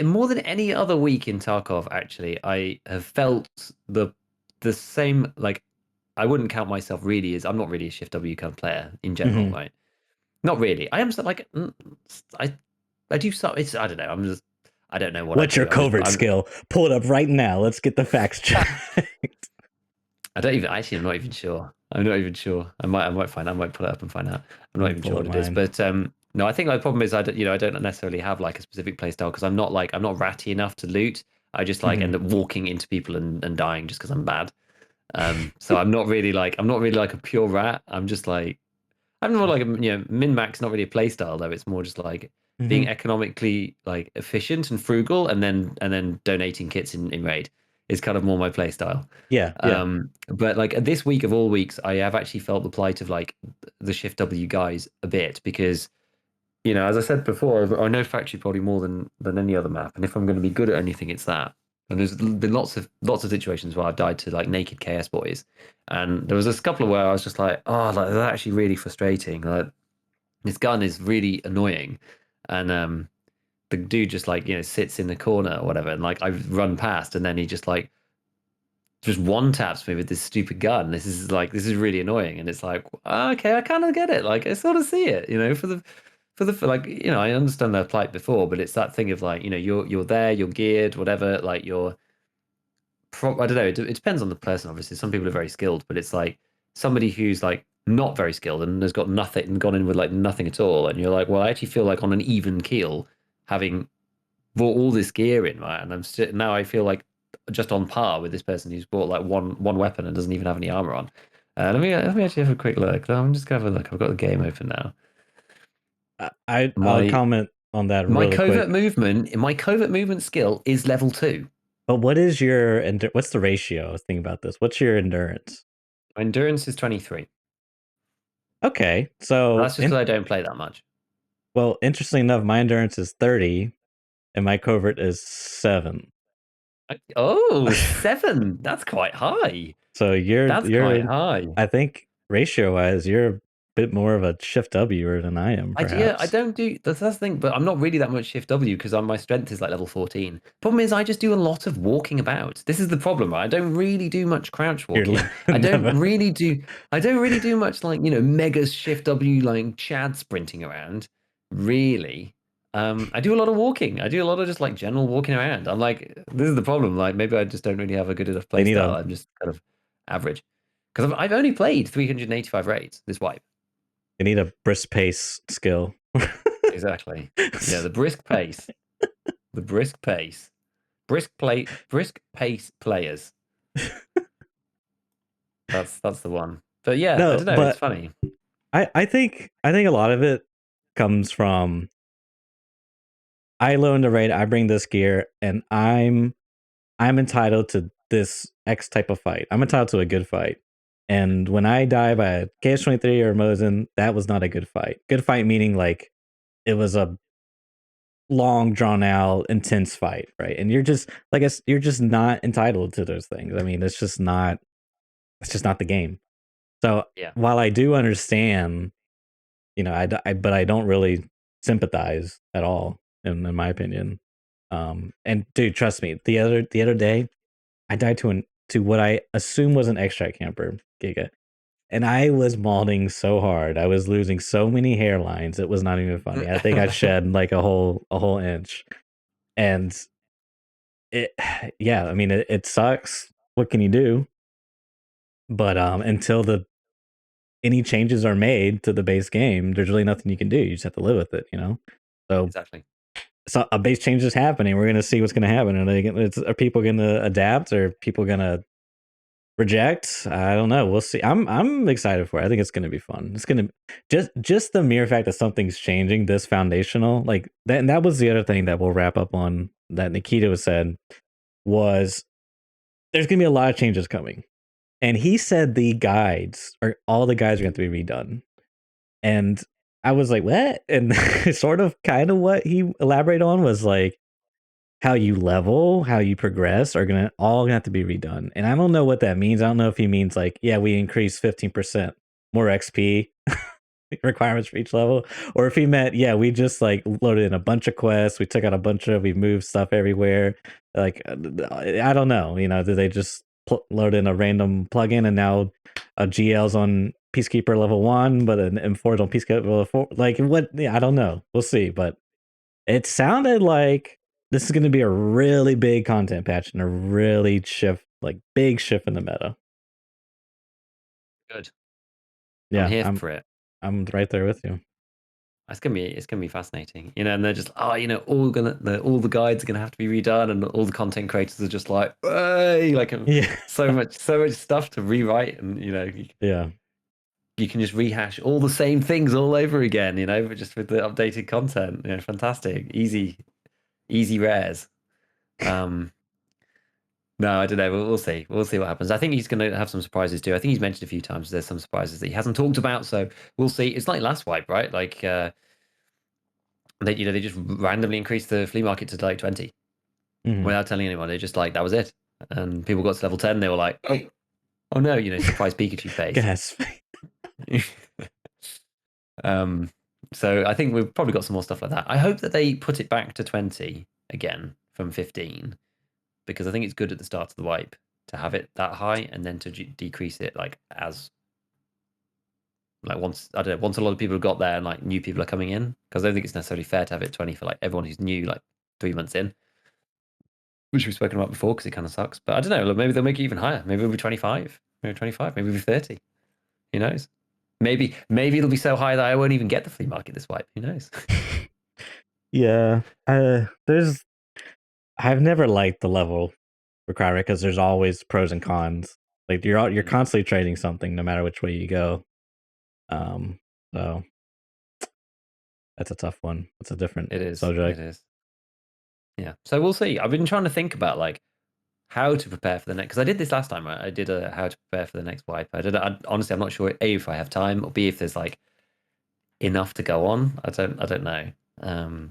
more than any other week in Tarkov. Actually, I have felt the same. Like, I wouldn't count myself really as I'm not really a Shift W kind of player in general, Mhm. right? Not really. I am like I I do some. It's I don't know. I'm just I don't know what I What's your do. covert skill? Pull it up right now. Let's get the facts checked. I don't even actually. I'm not even sure. I'm not even sure. I might find. I might pull it up and find out. I'm not I'm even sure pull up what it is. mine. But no, I think my problem is I don't necessarily have like a specific play style because I'm not ratty enough to loot. I just like Mhm. end up walking into people and dying just because I'm bad. So I'm not really like a pure rat. I'm just like I'm more like a min max. Not really a play style though. It's more just like being Mhm. economically like efficient and frugal, and then donating kits in raid is kind of more my play style. Yeah, yeah. But like this week of all weeks, I have actually felt the plight of like the Shift W guys a bit because as I said before, I know Factory probably more than any other map, and if I'm going to be good at anything, it's that. And there's been lots of situations where I've died to like naked KS boys, and there was a couple of where I was just like, oh, like that's actually really frustrating. Like this gun is really annoying, and the dude just like sits in the corner or whatever, and like I run past, and then he just one taps me with this stupid gun. This is really annoying, and it's like okay, I kind of get it. Like I sort of see it, for like I understand their plight before, but it's that thing of like you're there, you're geared, whatever. Like I don't know. It depends on the person, obviously. Some people are very skilled, but it's like somebody who's like not very skilled and has got nothing and gone in with like nothing at all, and you're like, well, I actually feel like on an even keel, having brought all this gear in, right? And now I feel like just on par with this person who's bought like one weapon and doesn't even have any armor on. Let me actually have a quick look. I'm just gonna have a look. I've got the game open now. I'll My comment on that really quick. my covert movement skill is level 2. But what is your what's the ratio? I was thinking about this. What's your endurance? My endurance is 23. Okay, so That's just because I don't play that much. well, interestingly enough, my endurance is 30 and my covert is 7. Oh, 7. That's quite high. So That's quite high. I think ratio wise, you're a bit more of a shift W'er than I am, I perhaps. don't do that's the thing, but I'm not really that much shift W because my strength is like level 14. Problem is, I just do a lot of walking about. This is the problem, right? I don't really do much crouch You're walking. never. I don't really do much like mega shift W like Chad sprinting around. Really, I do a lot of walking. I do a lot of just like general walking around. I'm like, this is the problem. Like maybe I just don't really have a good enough They play need style. a I'm just kind of average because I've only played 385 raids this wipe. they need a brisk pace skill. Exactly. Yeah, the brisk pace. The brisk pace. Brisk pace players. That's the one. But yeah, I No, don't know, it's but funny. I think a lot of it comes from I learned to raid, I bring this gear, and I'm entitled to this X type of fight. I'm entitled to a good fight. And when I die by a KS-23 or Mosin, that was not a good fight. Good fight meaning like it was a long, drawn out, intense fight, right? And you're just like you're just not entitled to those things. I mean, it's just not the game. So Yeah, while I do understand, but I don't really sympathize at all, in my opinion. And dude, trust me, the other day, I died to what I assume was an extract camper, Giga. And I was mauling so hard. I was losing so many hairlines. It was not even funny. I think I shed like a whole inch. And it yeah, I mean it sucks. What can you do? But until the any changes are made to the base game, there's really nothing you can do. You just have to live with it, you know? So exactly. so a base change is happening. We're gonna see what's gonna happen. Are people gonna adapt? Or are people gonna reject? I don't know. We'll see. I'm excited for it. I think it's gonna be fun. It's gonna just the mere fact that something's changing this foundational, like that, and that was the other thing that we'll wrap up on that Nikita was said was there's gonna be a lot of changes coming. And he said the guides are all the guides are going to be redone. And I was like, what? And sort of kind of what he elaborated on was like how you level, how you progress are gonna have to be redone. And I don't know what that means. I don't know if he means like, yeah, we increase 15% more XP requirements for each level, or if he meant, yeah, we just like loaded in a bunch of quests, we took out a bunch of, we moved stuff everywhere. Like, I don't know, did they just load in a random plugin and now a GL's on Peacekeeper level 1, but an M4's on Peacekeeper level 4? Like, what? Yeah, I don't know. We'll see. But it sounded like this is going to be a really big content patch and a really big shift in the meta. Good. I'm Yeah, here for it. I'm right there with you. It's gonna be fascinating, and they're just all the guides are gonna have to be redone, and all the content creators are just like, hey, like Yeah, so much stuff to rewrite, and yeah. you can just rehash all the same things all over again, but just with the updated content. Fantastic, easy rares. No, I don't know. We'll see. We'll see what happens. I think he's going to have some surprises too. I think he's mentioned a few times there's some surprises that he hasn't talked about. So we'll see. It's like last wipe, right? Like they just randomly increased the flea market to like 20 without telling anyone. They just like that was it, and people got to level 10. They were like, oh no, surprise Pikachu face. Gas. So I think we've probably got some more stuff like that. I hope that they put it back to 20 again from 15, because I think it's good at the start of the wipe to have it that high and then to decrease it like once I don't know, once a lot of people have got there and like new people are coming in, because I don't think it's necessarily fair to have it 20 for like everyone who's new like 3 months in, which we've spoken about before, because it kind of sucks. But I don't know, maybe they'll make it even higher. Maybe it'll be 25, maybe 25, maybe it'll be 30. Who knows? Maybe it'll be so high that I won't even get the flea market this wipe. Who knows? Yeah. I've never liked the level requirement because there's always pros and cons. Like you're constantly trading something no matter which way you go. So that's a tough one. It's a different subject. It is. Yeah. So we'll see. I've been trying to think about like how to prepare for the next, because I did this last time, right? I did a how to prepare for the next wipe. Honestly, I'm not sure if I have time, or b if there's like enough to go on. I don't know.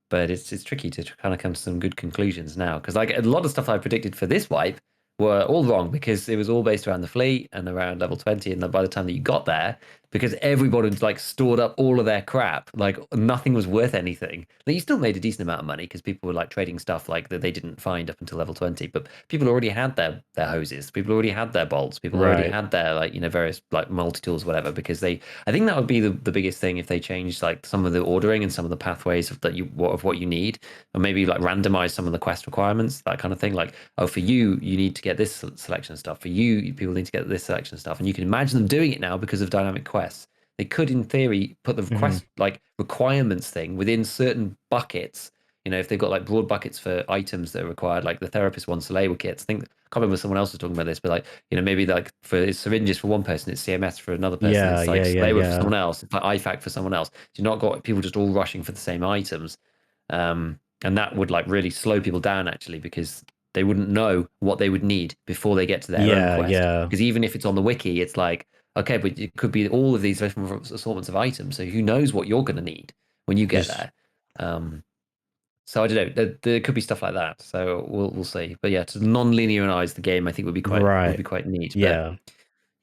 But it's tricky to kind of come to some good conclusions now, because like a lot of stuff I predicted for this wipe were all wrong, because it was all based around the fleet and around level 20, and then by the time that you got there, because everybody had like stored up all of their crap, like nothing was worth anything. Like, you still made a decent amount of money because people were like trading stuff like that they didn't find up until level 20, but people already had their hoses, people already had their bolts, people already Right. had their like various like multi-tools, whatever, because I think that would be the biggest thing, if they changed like some of the ordering and some of the pathways of what you need, or maybe like randomize some of the quest requirements, that kind of thing. Like, oh, for you need to get this selection of stuff, for you people need to get this selection of stuff, and you can imagine them doing it now because of dynamic quests. They could, in theory, put the quest like requirements thing within certain buckets. If they've got like broad buckets for items that are required, like the therapist wants label kits. I think, I can't remember, someone else was talking about this, but like, maybe like for syringes for one person, it's CMS for another person, Yeah, it's like label for yeah. someone else, it's like IFAC for someone else. So you've not got people just all rushing for the same items. And that would like really slow people down, actually, because they wouldn't know what they would need before they get to their own quest. Yeah. Because even if it's on the wiki, it's like, okay, but it could be all of these different assortments of items. So who knows what you're going to need when you get there? So I don't know. There could be stuff like that. So we'll see. But yeah, to non-linearize the game, I think would be quite neat. Yeah. But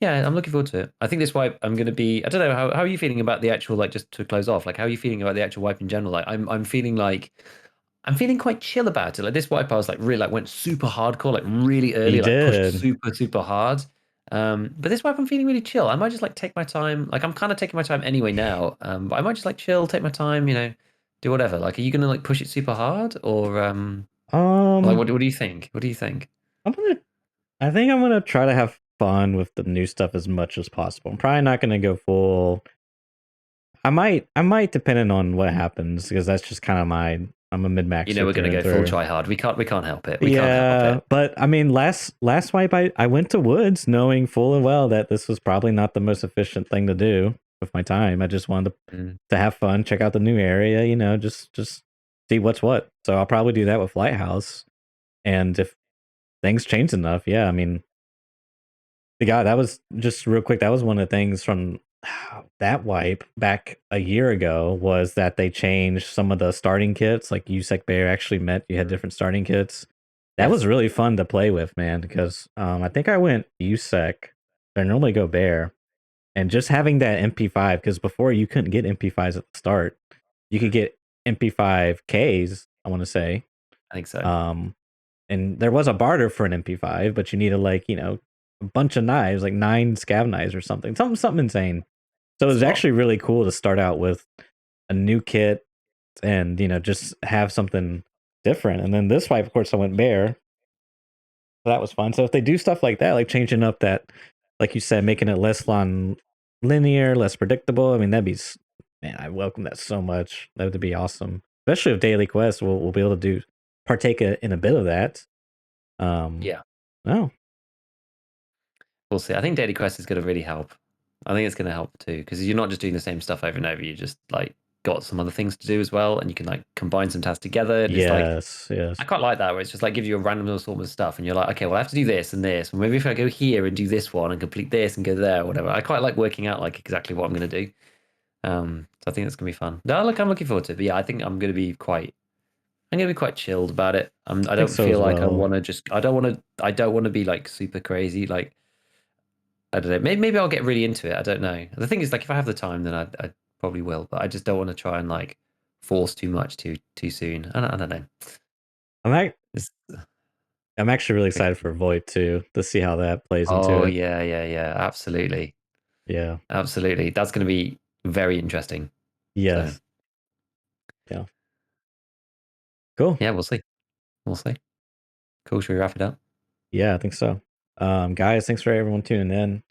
yeah, I'm looking forward to it. I think this wipe, I'm going to be. I don't know, how are you feeling about the actual, like, just to close off, like, how are you feeling about the actual wipe in general? Like, I'm feeling like. I'm feeling quite chill about it. Like, this wipe, I was like really like went super hardcore, like really early, You like pushed did. super hard. But this wipe, I'm feeling really chill. I might just like take my time. Like, I'm kind of taking my time anyway now. But I might just like chill, take my time, do whatever. Like, are you gonna like push it super hard, or like what do you think? What do you think? I think I'm gonna try to have fun with the new stuff as much as possible. I'm probably not gonna go full. I might depending on what happens, because that's just kind of I'm a mid-maxer. We're gonna go full try hard. We can't help it. We can't help it. But I mean, last wipe I went to woods knowing full and well that this was probably not the most efficient thing to do with my time. I just wanted to have fun, check out the new area, just see what's what. So I'll probably do that with Lighthouse. And if things change enough, yeah, I mean, that was just real quick. That was one of the things from that wipe back a year ago was that they changed some of the starting kits. Like USEC Bear actually meant you had different starting kits. That was Yes, really fun to play with, man. Because I think I went USEC. I normally go Bear, and just having that MP5, because before you couldn't get MP5s at the start, you could get MP5Ks. I want to say, I think so. um, and there was a barter for an MP5, but you needed like a bunch of knives, like 9 scav knives or something insane. So it It's was a lot. actually really cool to start out with a new kit and just have something different. And then this fight, of course, I went Bear. So that was fun. So if they do stuff like that, like changing up that, like you said, making it less linear, less predictable. I mean, man, I welcome that so much. That would be awesome. Especially if daily quests, we'll be able to partake in a bit of that. Um, Yeah, oh we'll see. I think Daily Quest is going to really help. I think it's going to help too because you're not just doing the same stuff over and over. You just like got some other things to do as well, and you can like combine some tasks together. And it's like yes, yes, I quite like that where it's just like gives you a random assortment of stuff, and you're like, okay, well I have to do this and this. Well, maybe if I go here and do this one and complete this and go there or whatever. I quite like working out like exactly what I'm going to do. So I think that's going to be fun. No, look, I'm looking forward to it. But yeah, I think I'm going to be quite chilled about it. I I think don't so feel as like well. I don't want to be like super crazy. Like I don't know. Maybe I'll get really into it. I don't know. The thing is, like, if I have the time, then I probably will. But I just don't want to try and like force too much too soon. I don't know. I'm act- It's I'm actually really excited tricky. for Void too to see how that plays into Oh it. yeah, yeah, yeah. Absolutely, Yeah. absolutely. That's going to be very interesting. So Yes. Yeah. Cool. yeah, we'll see. We'll see. Cool. Should we wrap it up? Yeah, I think so. Guys, thanks for everyone tuning in.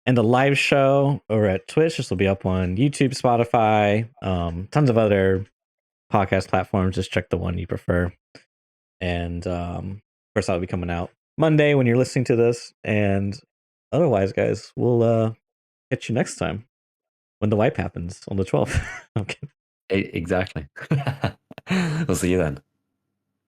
And the live show over at Twitch, this will be up on YouTube, Spotify, tons of other podcast platforms. Just check the one you prefer. And of course, that'll be coming out Monday when you're listening to this. And otherwise, guys, we'll catch you next time when the wipe happens on the 12th. Okay. Exactly. We'll see you then.